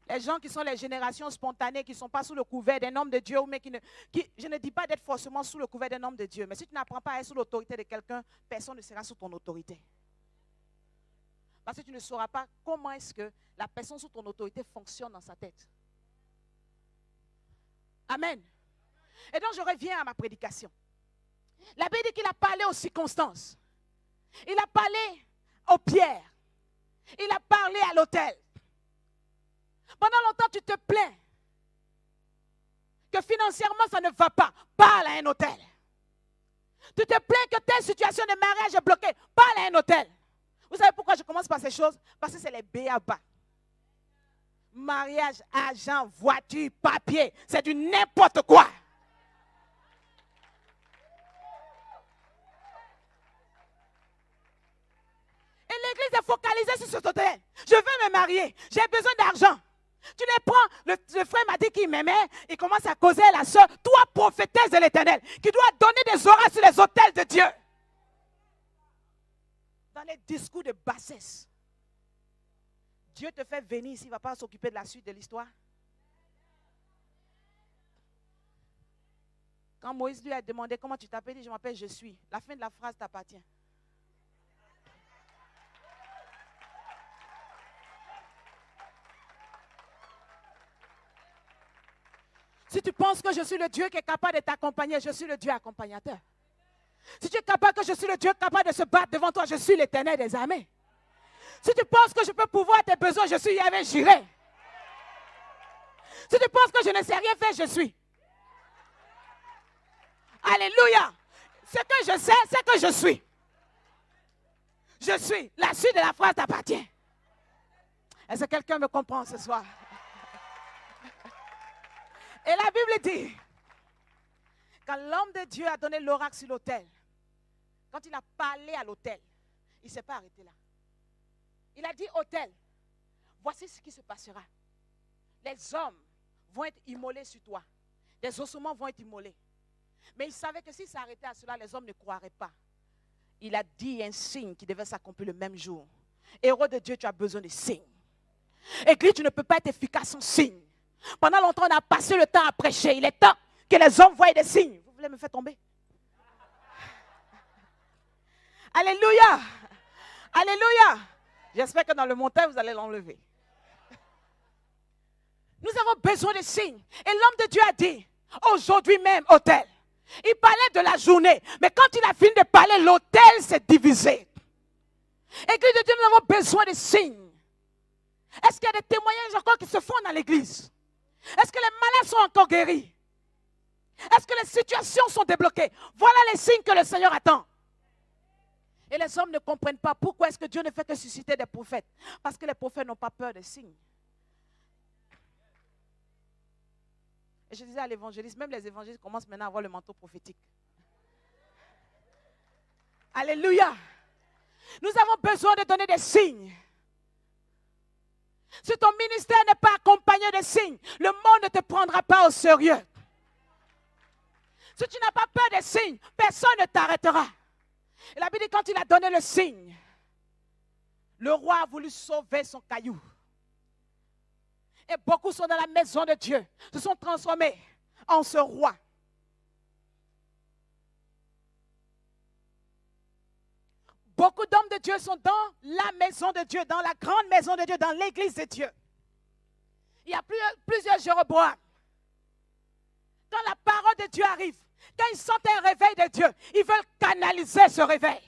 Les gens qui sont les générations spontanées, qui ne sont pas sous le couvert d'un homme de Dieu, mais je ne dis pas d'être forcément sous le couvert d'un homme de Dieu, mais si tu n'apprends pas à être sous l'autorité de quelqu'un, personne ne sera sous ton autorité. Parce que tu ne sauras pas comment est-ce que la personne sous ton autorité fonctionne dans sa tête. Amen. Et donc je reviens à ma prédication. La Bible dit qu'il a parlé aux circonstances. Il a parlé aux pierres. Il a parlé à l'autel. Pendant longtemps, tu te plains que financièrement, ça ne va pas. Parle à un hôtel. Tu te plains que telle situation de mariage est bloquée. Parle à un hôtel. Vous savez pourquoi je commence par ces choses? Parce que c'est les b.a.-ba. Mariage, argent, voiture, papier. C'est du n'importe quoi. Et l'église est focalisée sur cet hôtel. Je veux me marier. J'ai besoin d'argent. Tu les prends, le frère m'a dit qu'il m'aimait, il commence à causer à la soeur, toi prophétesse de l'Éternel, qui doit donner des oracles sur les autels de Dieu. Dans les discours de bassesse. Dieu te fait venir ici, il ne va pas s'occuper de la suite de l'histoire. Quand Moïse lui a demandé comment tu t'appelles, il dit je m'appelle je suis. La fin de la phrase t'appartient. tu penses que je suis le Dieu qui est capable de t'accompagner, je suis le Dieu accompagnateur. Si tu es capable que je suis le Dieu capable de se battre devant toi, je suis l'Éternel des armées. Si tu penses que je peux pourvoir tes besoins, je suis Yahvé Jireh. Si tu penses que je ne sais rien faire, je suis. Alléluia. Ce que je sais, c'est que je suis. Je suis. La suite de la phrase t'appartient. Est-ce que quelqu'un me comprend ce soir? Et la Bible dit, quand l'homme de Dieu a donné l'oracle sur l'autel, quand il a parlé à l'autel, il ne s'est pas arrêté là. Il a dit, autel, voici ce qui se passera. Les hommes vont être immolés sur toi. Les ossements vont être immolés. Mais il savait que s'il s'arrêtait à cela, les hommes ne croiraient pas. Il a dit un signe qui devait s'accomplir le même jour. Héros de Dieu, tu as besoin de signes. Église, tu ne peux pas être efficace sans signes. Pendant longtemps, on a passé le temps à prêcher. Il est temps que les hommes voient des signes. Vous voulez me faire tomber? Alléluia. Alléluia. J'espère que dans le montage, vous allez l'enlever. Nous avons besoin de signes. Et l'homme de Dieu a dit, aujourd'hui même, autel. Il parlait de la journée. Mais quand il a fini de parler, l'autel s'est divisé. Église de Dieu, nous avons besoin de signes. Est-ce qu'il y a des témoignages encore qui se font dans l'église? Est-ce que les malades sont encore guéris? Est-ce que les situations sont débloquées? Voilà les signes que le Seigneur attend. Et les hommes ne comprennent pas pourquoi est-ce que Dieu ne fait que susciter des prophètes. Parce que les prophètes n'ont pas peur des signes. Et je disais à l'évangéliste, même les évangélistes commencent maintenant à avoir le manteau prophétique. Alléluia. Nous avons besoin de donner des signes. Si ton ministère n'est pas accompagné de signes, le monde ne te prendra pas au sérieux. Si tu n'as pas peur des signes, personne ne t'arrêtera. Et la Bible dit quand il a donné le signe, le roi a voulu sauver son caillou. Et beaucoup sont dans la maison de Dieu, se sont transformés en ce roi. Beaucoup d'hommes de Dieu sont dans la maison de Dieu, dans la grande maison de Dieu, dans l'église de Dieu. Il y a plusieurs Jéroboam. Quand la parole de Dieu arrive, quand ils sentent un réveil de Dieu, ils veulent canaliser ce réveil.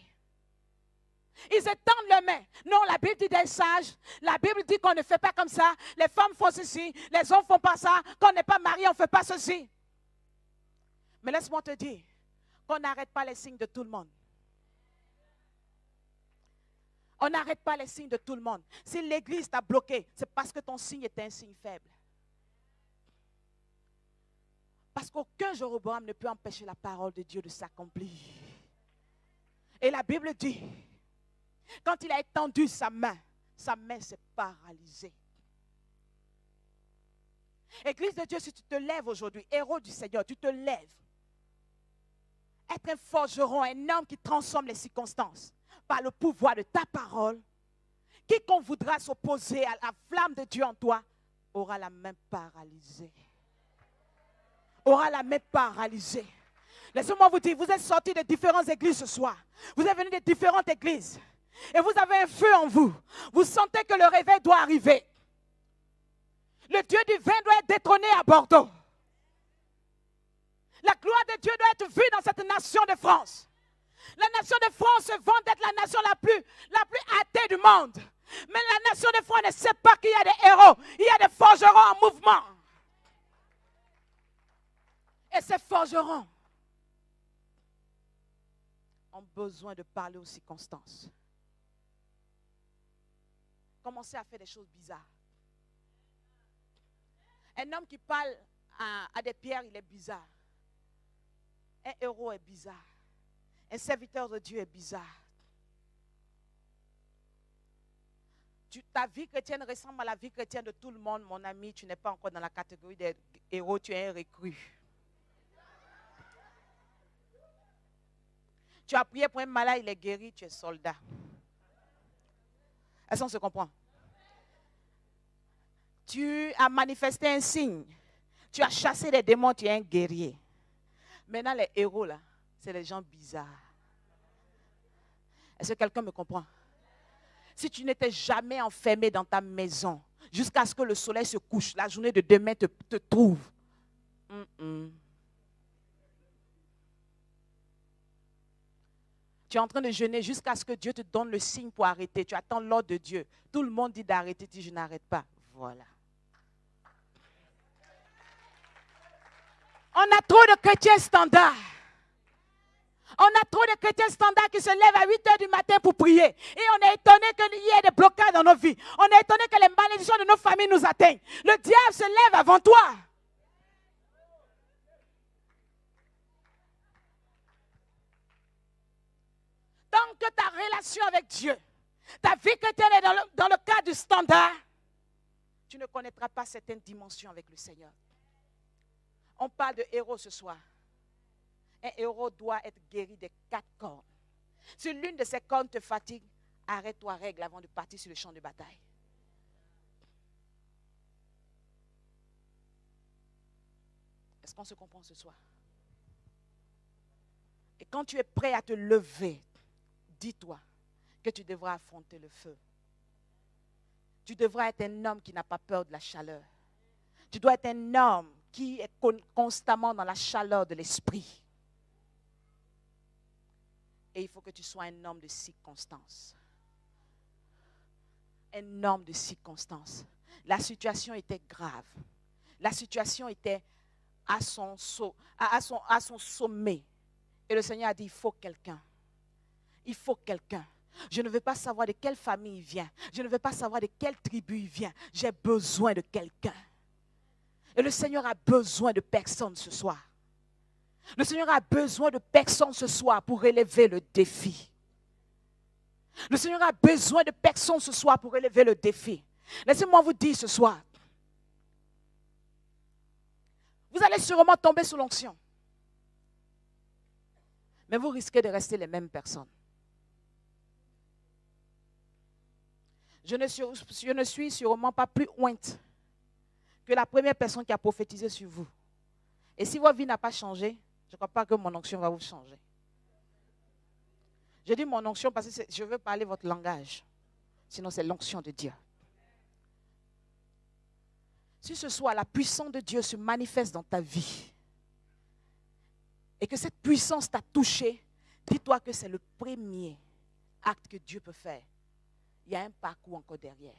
Ils étendent leurs mains. Non, la Bible dit des sages. La Bible dit qu'on ne fait pas comme ça. Les femmes font ceci, les hommes ne font pas ça. Quand on n'est pas marié, on ne fait pas ceci. Mais laisse-moi te dire qu'on n'arrête pas les signes de tout le monde. On n'arrête pas les signes de tout le monde. Si l'église t'a bloqué, c'est parce que ton signe est un signe faible. Parce qu'aucun Jéroboam ne peut empêcher la parole de Dieu de s'accomplir. Et la Bible dit, quand il a étendu sa main s'est paralysée. Église de Dieu, si tu te lèves aujourd'hui, héros du Seigneur, tu te lèves. Être un forgeron, un homme qui transforme les circonstances par le pouvoir de ta parole. Quiconque voudra s'opposer à la flamme de Dieu en toi aura la main paralysée. Aura la main paralysée. Laissez-moi vous dire, vous êtes sortis de différentes églises ce soir. Vous êtes venus de différentes églises. Et vous avez un feu en vous. Vous sentez que le réveil doit arriver. Le Dieu du vin doit être détrôné à Bordeaux. La gloire de Dieu doit être vue dans cette nation de France. La nation de France se vante d'être la nation la plus athée du monde. Mais la nation de France ne sait pas qu'il y a des héros. Il y a des forgerons en mouvement. Et ces forgerons ont besoin de parler aux circonstances. Commencez à faire des choses bizarres. Un homme qui parle à des pierres, il est bizarre. Un héros est bizarre. Un serviteur de Dieu est bizarre. Ta vie chrétienne ressemble à la vie chrétienne de tout le monde, mon ami. Tu n'es pas encore dans la catégorie des héros, tu es un recrue. Tu as prié pour un malade, il est guéri, tu es soldat. Est-ce qu'on se comprend? Tu as manifesté un signe. Tu as chassé les démons, tu es un guerrier. Maintenant, les héros, là, c'est les gens bizarres. Est-ce que quelqu'un me comprend? Si tu n'étais jamais enfermé dans ta maison, jusqu'à ce que le soleil se couche, la journée de demain te trouve, Tu es en train de jeûner jusqu'à ce que Dieu te donne le signe pour arrêter. Tu attends l'ordre de Dieu. Tout le monde dit d'arrêter, tu dis je n'arrête pas. Voilà. On a trop de chrétiens standards. On a trop de chrétiens standards qui se lèvent à 8 heures du matin pour prier. Et on est étonné qu'il y ait des blocages dans nos vies. On est étonné que les malédictions de nos familles nous atteignent. Le diable se lève avant toi. Tant que ta relation avec Dieu, ta vie chrétienne est dans le cadre du standard, tu ne connaîtras pas certaines dimensions avec le Seigneur. On parle de héros ce soir. Un héros doit être guéri des 4 cornes. Si l'une de ces cornes te fatigue, arrête-toi, règle avant de partir sur le champ de bataille. Est-ce qu'on se comprend ce soir? Et quand tu es prêt à te lever, dis-toi que tu devras affronter le feu. Tu devras être un homme qui n'a pas peur de la chaleur. Tu dois être un homme qui est constamment dans la chaleur de l'esprit. Et il faut que tu sois un homme de circonstance. Un homme de circonstance. La situation était grave. La situation était à son sommet. Et le Seigneur a dit, il faut quelqu'un. Il faut quelqu'un. Je ne veux pas savoir de quelle famille il vient. Je ne veux pas savoir de quelle tribu il vient. J'ai besoin de quelqu'un. Et le Seigneur a besoin de personnes ce soir. Le Seigneur a besoin de personnes ce soir pour relever le défi. Le Seigneur a besoin de personnes ce soir pour relever le défi. Laissez-moi vous dire ce soir. Vous allez sûrement tomber sous l'onction. Mais vous risquez de rester les mêmes personnes. Je ne suis sûrement pas plus ointe que la première personne qui a prophétisé sur vous. Et si votre vie n'a pas changé, je ne crois pas que mon onction va vous changer. Je dis mon onction parce que je veux parler votre langage. Sinon, c'est l'onction de Dieu. Si ce soir, la puissance de Dieu se manifeste dans ta vie et que cette puissance t'a touché, dis-toi que c'est le premier acte que Dieu peut faire. Il y a un parcours encore derrière.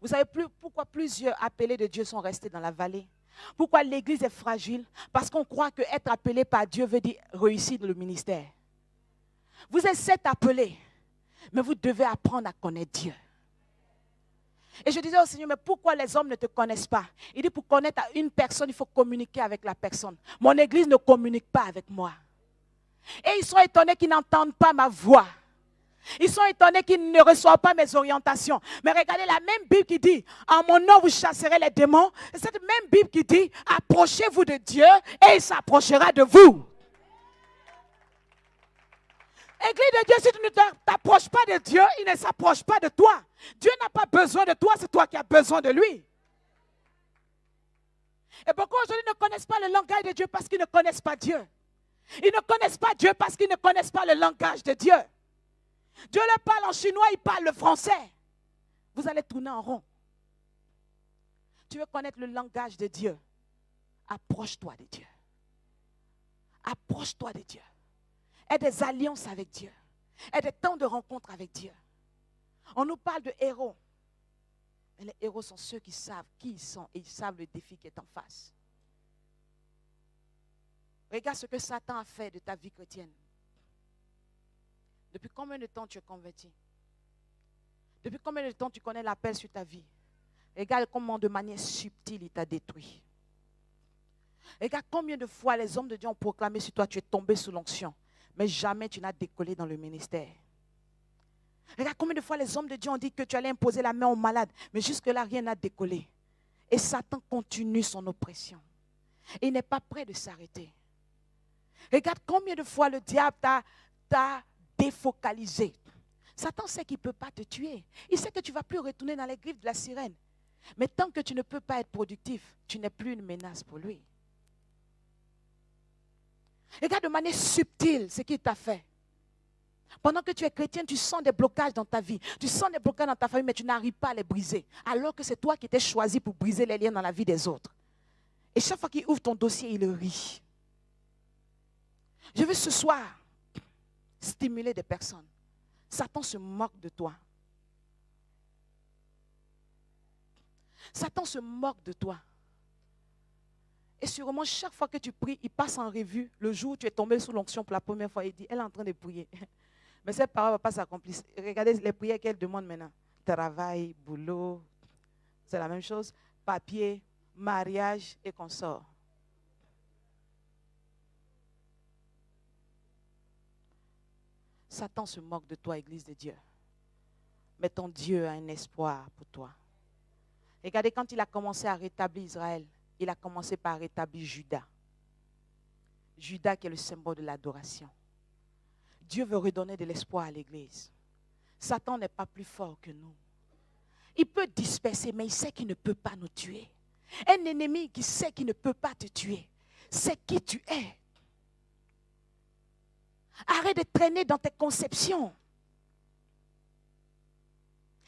Vous savez pourquoi plusieurs appelés de Dieu sont restés dans la vallée? Pourquoi l'église est fragile? Parce qu'on croit qu'être appelé par Dieu veut dire réussir dans le ministère. Vous êtes certes appelés, mais vous devez apprendre à connaître Dieu. Et je disais au Seigneur, mais pourquoi les hommes ne te connaissent pas? Il dit, pour connaître une personne, il faut communiquer avec la personne. Mon église ne communique pas avec moi. Et ils sont étonnés qu'ils n'entendent pas ma voix. Ils sont étonnés qu'ils ne reçoivent pas mes orientations. Mais regardez la même Bible qui dit, en mon nom vous chasserez les démons. C'est cette même Bible qui dit, approchez-vous de Dieu et il s'approchera de vous. Église de Dieu, si tu ne t'approches pas de Dieu, il ne s'approche pas de toi. Dieu n'a pas besoin de toi, c'est toi qui as besoin de lui. Et beaucoup aujourd'hui ne connaissent pas le langage de Dieu parce qu'ils ne connaissent pas Dieu. Ils ne connaissent pas Dieu parce qu'ils ne connaissent pas le langage de Dieu. Dieu leur parle en chinois, il parle le français. Vous allez tourner en rond. Tu veux connaître le langage de Dieu? Approche-toi de Dieu. Approche-toi de Dieu. Aie des alliances avec Dieu. Aie des temps de rencontre avec Dieu. On nous parle de héros. Mais les héros sont ceux qui savent qui ils sont et ils savent le défi qui est en face. Regarde ce que Satan a fait de ta vie chrétienne. Depuis combien de temps tu es converti? Depuis combien de temps tu connais l'appel sur ta vie? Regarde comment de manière subtile il t'a détruit. Regarde combien de fois les hommes de Dieu ont proclamé sur toi, tu es tombé sous l'onction. Mais jamais tu n'as décollé dans le ministère. Regarde combien de fois les hommes de Dieu ont dit que tu allais imposer la main aux malades. Mais jusque-là, rien n'a décollé. Et Satan continue son oppression. Et il n'est pas prêt de s'arrêter. Regarde combien de fois le diable t'a défocalisé. Satan sait qu'il ne peut pas te tuer. Il sait que tu ne vas plus retourner dans les griffes de la sirène. Mais tant que tu ne peux pas être productif, tu n'es plus une menace pour lui. Regarde de manière subtile ce qu'il t'a fait. Pendant que tu es chrétien, tu sens des blocages dans ta vie. Tu sens des blocages dans ta famille, mais tu n'arrives pas à les briser. Alors que c'est toi qui t'es choisi pour briser les liens dans la vie des autres. Et chaque fois qu'il ouvre ton dossier, il rit. Je veux ce soir stimuler des personnes. Satan se moque de toi. Satan se moque de toi. Et sûrement, chaque fois que tu pries, il passe en revue le jour où tu es tombé sous l'onction pour la première fois. Il dit, elle est en train de prier. Mais cette parole ne va pas s'accomplir. Regardez les prières qu'elle demande maintenant. Travail, boulot, c'est la même chose. Papier, mariage et consort. Satan se moque de toi, Église de Dieu. Mais ton Dieu a un espoir pour toi. Regardez, quand il a commencé à rétablir Israël, il a commencé par rétablir Juda. Juda qui est le symbole de l'adoration. Dieu veut redonner de l'espoir à l'Église. Satan n'est pas plus fort que nous. Il peut disperser, mais il sait qu'il ne peut pas nous tuer. Un ennemi qui sait qu'il ne peut pas te tuer, c'est qui tu es. Arrête de traîner dans tes conceptions.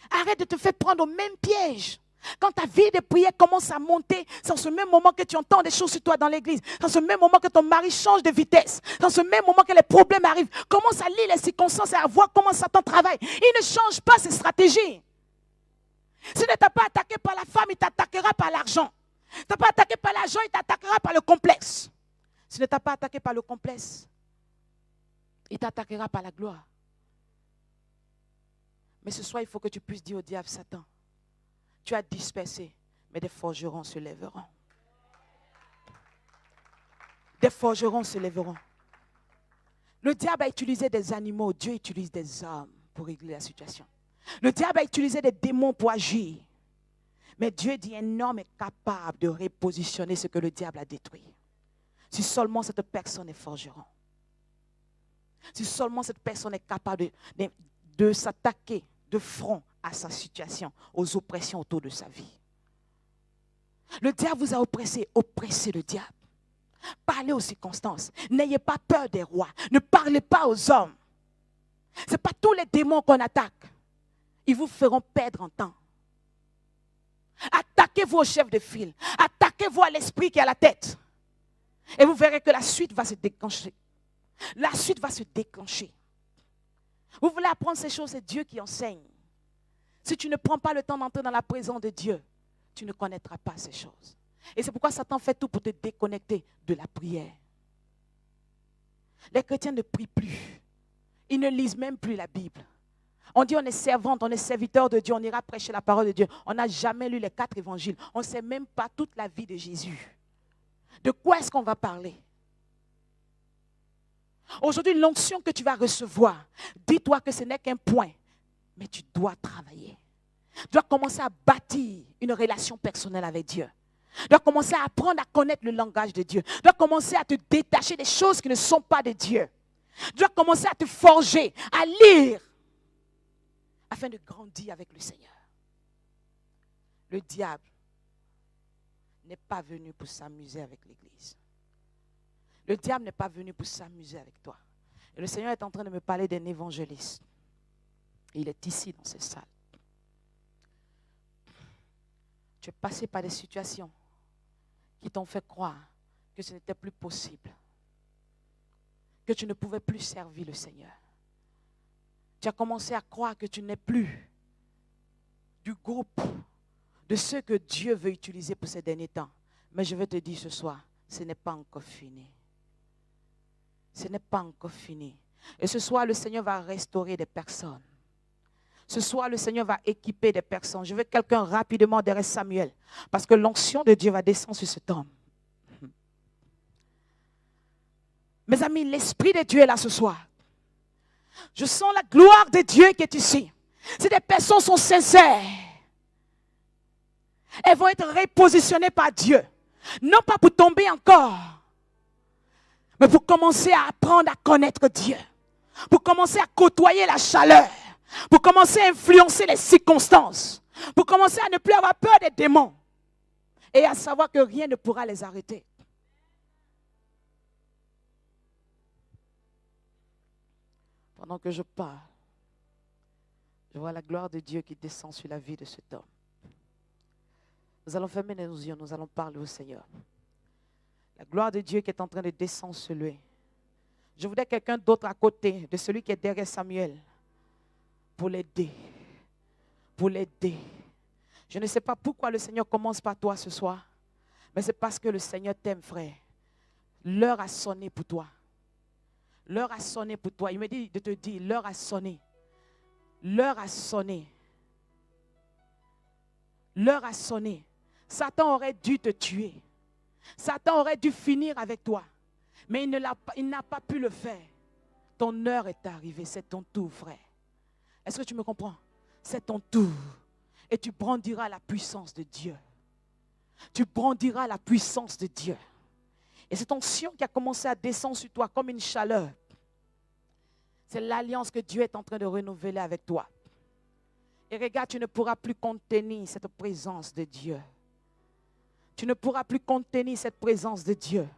Arrête de te faire prendre au même piège. Quand ta vie de prière commence à monter, c'est en ce même moment que tu entends des choses sur toi dans l'église. C'est en ce même moment que ton mari change de vitesse. C'est en ce même moment que les problèmes arrivent. Commence à lire les circonstances et à voir comment Satan travaille. Il ne change pas ses stratégies. S'il ne t'a pas attaqué par la femme, il t'attaquera par l'argent. S'il ne t'a pas attaqué par l'argent, il t'attaquera par le complexe. S'il ne t'a pas attaqué par le complexe, il t'attaquera par la gloire. Mais ce soir, il faut que tu puisses dire au diable, Satan, tu as dispersé, mais des forgerons se lèveront. Des forgerons se lèveront. Le diable a utilisé des animaux, Dieu utilise des hommes pour régler la situation. Le diable a utilisé des démons pour agir. Mais Dieu dit un homme est capable de repositionner ce que le diable a détruit. Si seulement cette personne est forgeron. Si seulement cette personne est capable de s'attaquer de front à sa situation, aux oppressions autour de sa vie. Le diable vous a oppressé, oppressez le diable. Parlez aux circonstances. N'ayez pas peur des rois. Ne parlez pas aux hommes. Ce n'est pas tous les démons qu'on attaque. Ils vous feront perdre en temps. Attaquez-vous au chef de file. Attaquez-vous à l'esprit qui est à la tête. Et vous verrez que la suite va se déclencher. La suite va se déclencher. Vous voulez apprendre ces choses, c'est Dieu qui enseigne. Si tu ne prends pas le temps d'entrer dans la présence de Dieu, tu ne connaîtras pas ces choses. Et c'est pourquoi Satan fait tout pour te déconnecter de la prière. Les chrétiens ne prient plus. Ils ne lisent même plus la Bible. On dit on est servante, on est serviteur de Dieu, on ira prêcher la parole de Dieu. On n'a jamais lu les 4 évangiles. On ne sait même pas toute la vie de Jésus. De quoi est-ce qu'on va parler? Aujourd'hui, l'onction que tu vas recevoir, dis-toi que ce n'est qu'un point, mais tu dois travailler. Tu dois commencer à bâtir une relation personnelle avec Dieu. Tu dois commencer à apprendre à connaître le langage de Dieu. Tu dois commencer à te détacher des choses qui ne sont pas de Dieu. Tu dois commencer à te forger, à lire, afin de grandir avec le Seigneur. Le diable n'est pas venu pour s'amuser avec l'Église. Le diable n'est pas venu pour s'amuser avec toi. Et le Seigneur est en train de me parler d'un évangéliste. Il est ici dans cette salle. Tu es passé par des situations qui t'ont fait croire que ce n'était plus possible. Que tu ne pouvais plus servir le Seigneur. Tu as commencé à croire que tu n'es plus du groupe de ceux que Dieu veut utiliser pour ces derniers temps. Mais je veux te dire ce soir, ce n'est pas encore fini. Ce n'est pas encore fini. Et ce soir, le Seigneur va restaurer des personnes. Ce soir, le Seigneur va équiper des personnes. Je veux quelqu'un rapidement derrière Samuel. Parce que l'onction de Dieu va descendre sur cet homme. Mes amis, l'Esprit de Dieu est là ce soir. Je sens la gloire de Dieu qui est ici. Si des personnes sont sincères, elles vont être repositionnées par Dieu. Non pas pour tomber encore, mais pour commencer à apprendre à connaître Dieu. Pour commencer à côtoyer la chaleur. Pour commencer à influencer les circonstances. Pour commencer à ne plus avoir peur des démons. Et à savoir que rien ne pourra les arrêter. Pendant que je parle, je vois la gloire de Dieu qui descend sur la vie de cet homme. Nous allons fermer nos yeux, nous allons parler au Seigneur. La gloire de Dieu qui est en train de descendre sur lui. Je voudrais quelqu'un d'autre à côté de celui qui est derrière Samuel pour l'aider. Pour l'aider. Je ne sais pas pourquoi le Seigneur commence par toi ce soir, mais c'est parce que le Seigneur t'aime, frère. L'heure a sonné pour toi. L'heure a sonné pour toi. Il me dit de te dire, l'heure a sonné. L'heure a sonné. L'heure a sonné. Satan aurait dû te tuer. Satan aurait dû finir avec toi. Mais il n'a pas pu le faire. Ton heure est arrivée. C'est ton tour, frère. Est-ce que tu me comprends? C'est ton tour. Et tu brandiras la puissance de Dieu. Tu brandiras la puissance de Dieu. Et cette onction qui a commencé à descendre sur toi comme une chaleur, c'est l'alliance que Dieu est en train de renouveler avec toi. Et regarde, tu ne pourras plus contenir cette présence de Dieu. Tu ne pourras plus contenir cette présence de Dieu.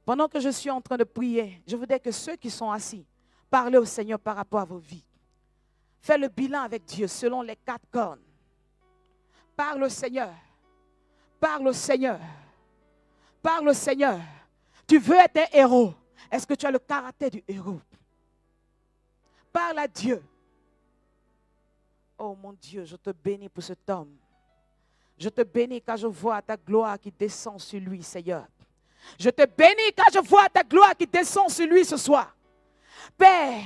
Pendant que je suis en train de prier, je voudrais que ceux qui sont assis, parlez au Seigneur par rapport à vos vies. Fais le bilan avec Dieu selon les 4 cornes. Parle au Seigneur. Parle au Seigneur. Parle au Seigneur. Tu veux être un héros. Est-ce que tu as le caractère du héros? Parle à Dieu. Oh mon Dieu, je te bénis pour cet homme. Je te bénis car je vois ta gloire qui descend sur lui, Seigneur. Je te bénis car je vois ta gloire qui descend sur lui ce soir. Père,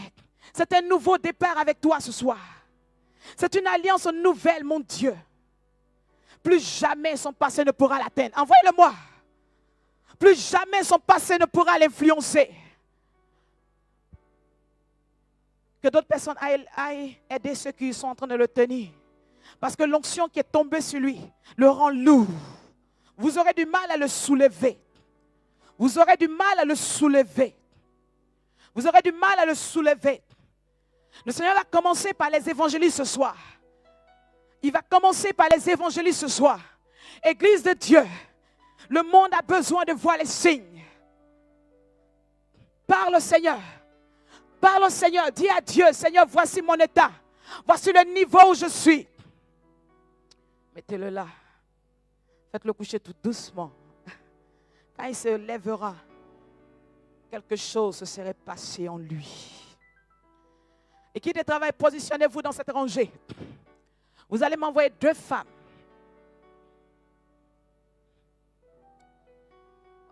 c'est un nouveau départ avec toi ce soir. C'est une alliance nouvelle, mon Dieu. Plus jamais son passé ne pourra l'atteindre. Envoyez-le-moi. Plus jamais son passé ne pourra l'influencer. Que d'autres personnes aillent aider ceux qui sont en train de le tenir. Parce que l'onction qui est tombée sur lui le rend lourd. Vous aurez du mal à le soulever. Vous aurez du mal à le soulever. Vous aurez du mal à le soulever. Le Seigneur va commencer par les évangélistes ce soir. Il va commencer par les évangélistes ce soir. Église de Dieu, le monde a besoin de voir les signes. Parle au Seigneur. Parle au Seigneur. Dis à Dieu, Seigneur, voici mon état. Voici le niveau où je suis. Mettez-le là. Faites-le coucher tout doucement. Quand il se lèvera, quelque chose se serait passé en lui. Équipe de travail, positionnez-vous dans cette rangée. Vous allez m'envoyer 2 femmes.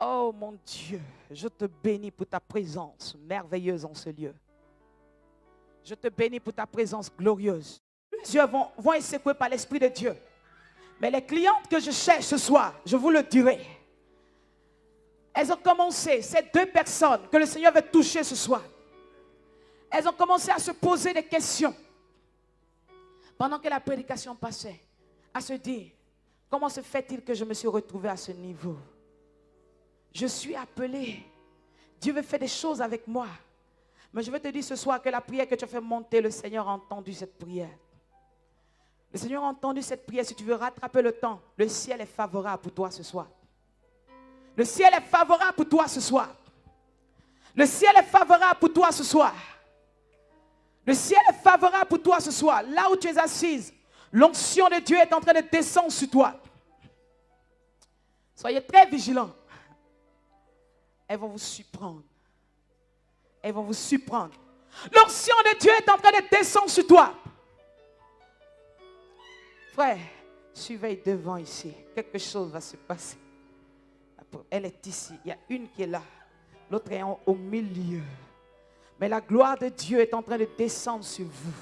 Oh mon Dieu, je te bénis pour ta présence merveilleuse en ce lieu. Je te bénis pour ta présence glorieuse. Plusieurs vont être secoués par l'Esprit de Dieu. Mais les clientes que je cherche ce soir, je vous le dirai. Elles ont commencé, ces 2 personnes que le Seigneur veut toucher ce soir. Elles ont commencé à se poser des questions. Pendant que la prédication passait, à se dire, comment se fait-il que je me suis retrouvé à ce niveau? Je suis appelé. Dieu veut faire des choses avec moi. Mais je veux te dire ce soir que la prière que tu as fait monter, le Seigneur a entendu cette prière. Le Seigneur a entendu cette prière. Si tu veux rattraper le temps, le ciel est favorable pour toi ce soir. Le ciel est favorable pour toi ce soir. Le ciel est favorable pour toi ce soir. Le ciel est favorable pour toi ce soir. Là où tu es assise, l'onction de Dieu est en train de descendre sur toi. Soyez très vigilants. Elles vont vous surprendre. Elles vont vous surprendre. L'onction de Dieu est en train de descendre sur toi. Frère, surveille devant ici. Quelque chose va se passer. Elle est ici. Il y a une qui est là. L'autre est au milieu. Mais la gloire de Dieu est en train de descendre sur vous.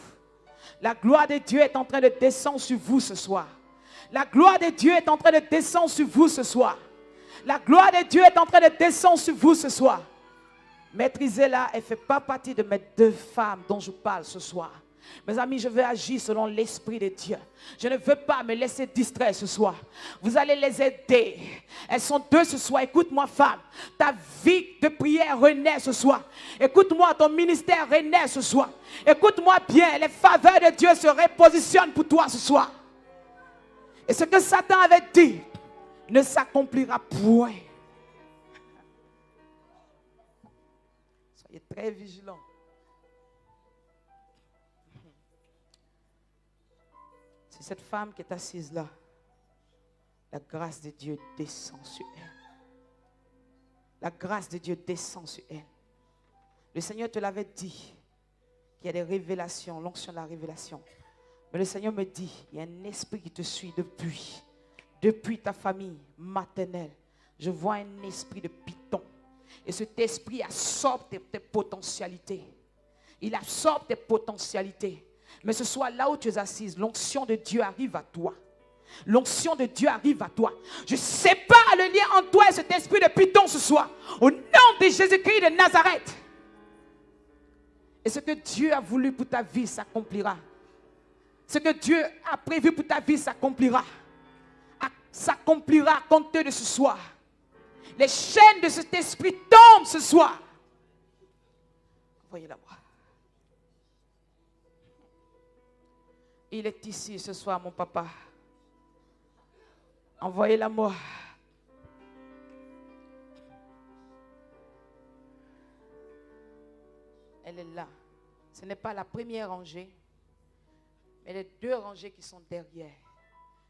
La gloire de Dieu est en train de descendre sur vous ce soir. La gloire de Dieu est en train de descendre sur vous ce soir. La gloire de Dieu est en train de descendre sur vous ce soir. Maîtrisez-la, elle ne fait pas partie de mes 2 femmes dont je parle ce soir. Mes amis, je veux agir selon l'Esprit de Dieu. Je ne veux pas me laisser distraire ce soir. Vous allez les aider. Elles sont 2 ce soir. Écoute-moi, femme. Ta vie de prière renaît ce soir. Écoute-moi, ton ministère renaît ce soir. Écoute-moi bien. Les faveurs de Dieu se repositionnent pour toi ce soir. Et ce que Satan avait dit ne s'accomplira point. Soyez très vigilants. C'est cette femme qui est assise là. La grâce de Dieu descend sur elle. La grâce de Dieu descend sur elle. Le Seigneur te l'avait dit, qu'il y a des révélations, l'onction de la révélation. Mais le Seigneur me dit, il y a un esprit qui te suit depuis ta famille maternelle. Je vois un esprit de python. Et cet esprit absorbe tes potentialités. Il absorbe tes potentialités. Mais ce soir, là où tu es assise, l'onction de Dieu arrive à toi. L'onction de Dieu arrive à toi. Je sépare le lien entre toi et cet esprit de python ce soir. Au nom de Jésus-Christ de Nazareth. Et ce que Dieu a voulu pour ta vie s'accomplira. Ce que Dieu a prévu pour ta vie s'accomplira. S'accomplira à compter de ce soir. Les chaînes de cet esprit tombent ce soir. Envoyez-la moi. Il est ici ce soir, mon papa. Envoyez-la moi. Elle est là. Ce n'est pas la première rangée, mais les deux rangées qui sont derrière.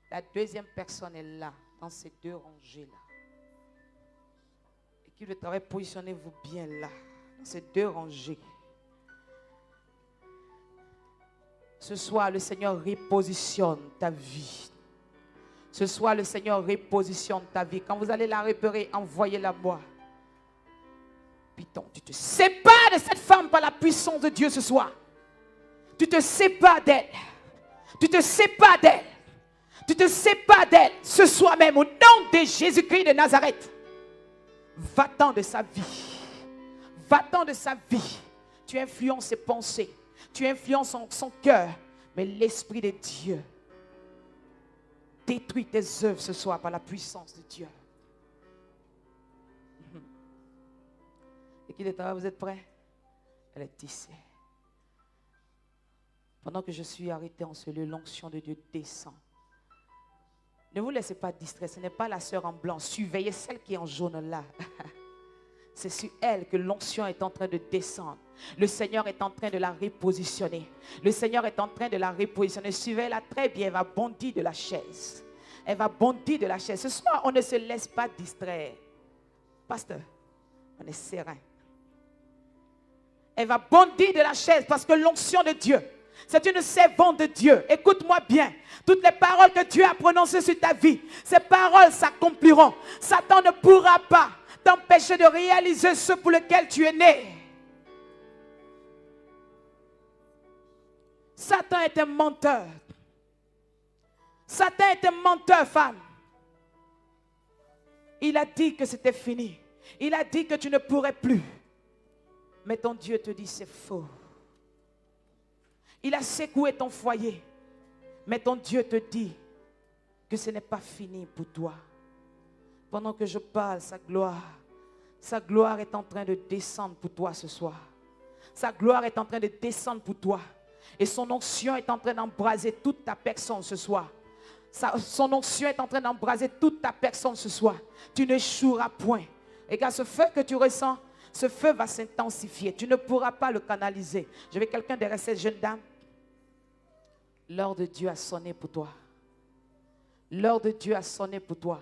La deuxième personne est là, dans ces deux rangées-là. Équipe de travail, positionnez-vous bien là, dans ces deux rangées. Ce soir, le Seigneur repositionne ta vie. Ce soir, le Seigneur repositionne ta vie. Quand vous allez la repérer, envoyez-la moi. Python, tu te sépares de cette femme par la puissance de Dieu ce soir. Tu te sépares d'elle. Tu te sépares d'elle. Tu te sépares d'elle ce soir même au nom de Jésus-Christ de Nazareth. Va-t'en de sa vie. Va-t'en de sa vie. Tu influences ses pensées. Tu influences son cœur. Mais l'Esprit de Dieu détruit tes œuvres ce soir par la puissance de Dieu. Et qui est là, vous êtes prêts? Elle est ici. Pendant que je suis arrêté en ce lieu, l'onction de Dieu descend. Ne vous laissez pas distraire. Ce n'est pas la sœur en blanc. Surveillez celle qui est en jaune là. C'est sur elle que l'onction est en train de descendre. Le Seigneur est en train de la repositionner. Le Seigneur est en train de la repositionner. Suivez-la très bien. Elle va bondir de la chaise. Elle va bondir de la chaise. Ce soir, on ne se laisse pas distraire. Pasteur, on est serein. Elle va bondir de la chaise parce que l'onction de Dieu, c'est une servante de Dieu. Écoute-moi bien. Toutes les paroles que Dieu a prononcées sur ta vie, ces paroles s'accompliront. Satan ne pourra pas t'empêcher de réaliser ce pour lequel tu es né. Satan est un menteur. Satan est un menteur, femme. Il a dit que c'était fini. Il a dit que tu ne pourrais plus. Mais ton Dieu te dit c'est faux. Il a secoué ton foyer. Mais ton Dieu te dit que ce n'est pas fini pour toi. Pendant que je parle, sa gloire est en train de descendre pour toi ce soir. Sa gloire est en train de descendre pour toi. Et son onction est en train d'embraser toute ta personne ce soir. Son onction est en train d'embraser toute ta personne ce soir. Tu n'échoueras point. Regarde, ce feu que tu ressens, ce feu va s'intensifier. Tu ne pourras pas le canaliser. Je veux quelqu'un derrière cette jeune dame. L'heure de Dieu a sonné pour toi. L'heure de Dieu a sonné pour toi.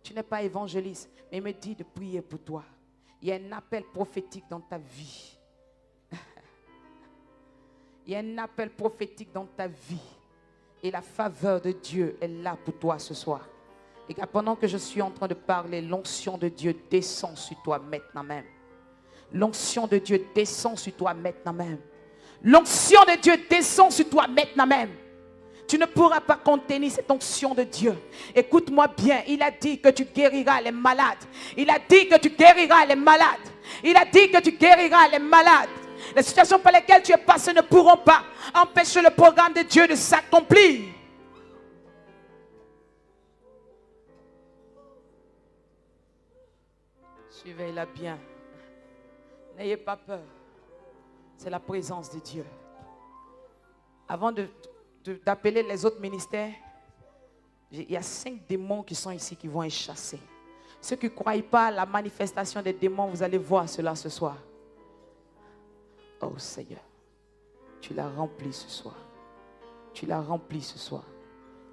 Tu n'es pas évangéliste, mais il me dit de prier pour toi. Il y a un appel prophétique dans ta vie. Il y a un appel prophétique dans ta vie. Et la faveur de Dieu est là pour toi ce soir. Et pendant que je suis en train de parler, l'onction de Dieu descend sur toi maintenant même. L'onction de Dieu descend sur toi maintenant même. L'onction de Dieu descend sur toi maintenant même. Tu ne pourras pas contenir cette onction de Dieu. Écoute-moi bien, il a dit que tu guériras les malades. Il a dit que tu guériras les malades. Il a dit que tu guériras les malades. Les situations par lesquelles tu es passé ne pourront pas empêcher le programme de Dieu de s'accomplir. Suivez-la bien. N'ayez pas peur. C'est la présence de Dieu. Avant d'appeler les autres ministères, il y a 5 démons qui sont ici qui vont être chassés. Ceux qui ne croient pas à la manifestation des démons, vous allez voir cela ce soir. Oh Seigneur, tu l'as rempli ce soir. Tu l'as rempli ce soir.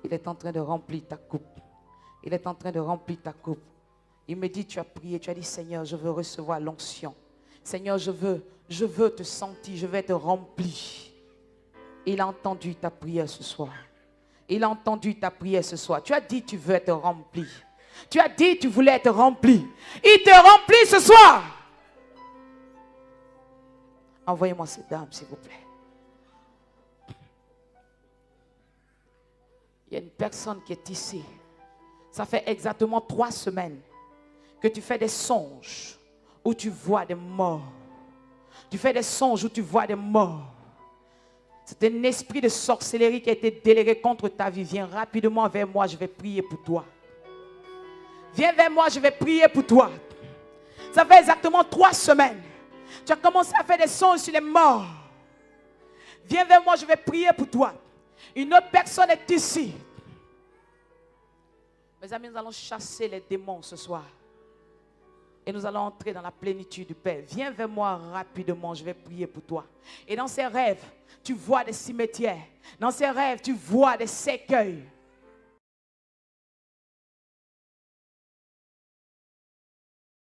Il est en train de remplir ta coupe. Il est en train de remplir ta coupe. Il me dit, tu as prié, tu as dit, Seigneur, je veux recevoir l'onction. Seigneur, je veux te sentir, je veux être rempli. Il a entendu ta prière ce soir. Il a entendu ta prière ce soir. Tu as dit, tu veux être rempli. Tu as dit, tu voulais être rempli. Il te remplit ce soir. Envoyez-moi cette dame, s'il vous plaît. Il y a une personne qui est ici. Ça fait exactement 3 semaines que tu fais des songes où tu vois des morts. Tu fais des songes où tu vois des morts. C'est un esprit de sorcellerie qui a été délégué contre ta vie. Viens rapidement vers moi, je vais prier pour toi. Viens vers moi, je vais prier pour toi. Ça fait exactement 3 semaines. Tu as commencé à faire des songes sur les morts. Viens vers moi, je vais prier pour toi. Une autre personne est ici. Mes amis, nous allons chasser les démons ce soir. Et nous allons entrer dans la plénitude du Père. Viens vers moi rapidement, je vais prier pour toi. Et dans ces rêves, tu vois des cimetières. Dans ces rêves, tu vois des cercueils.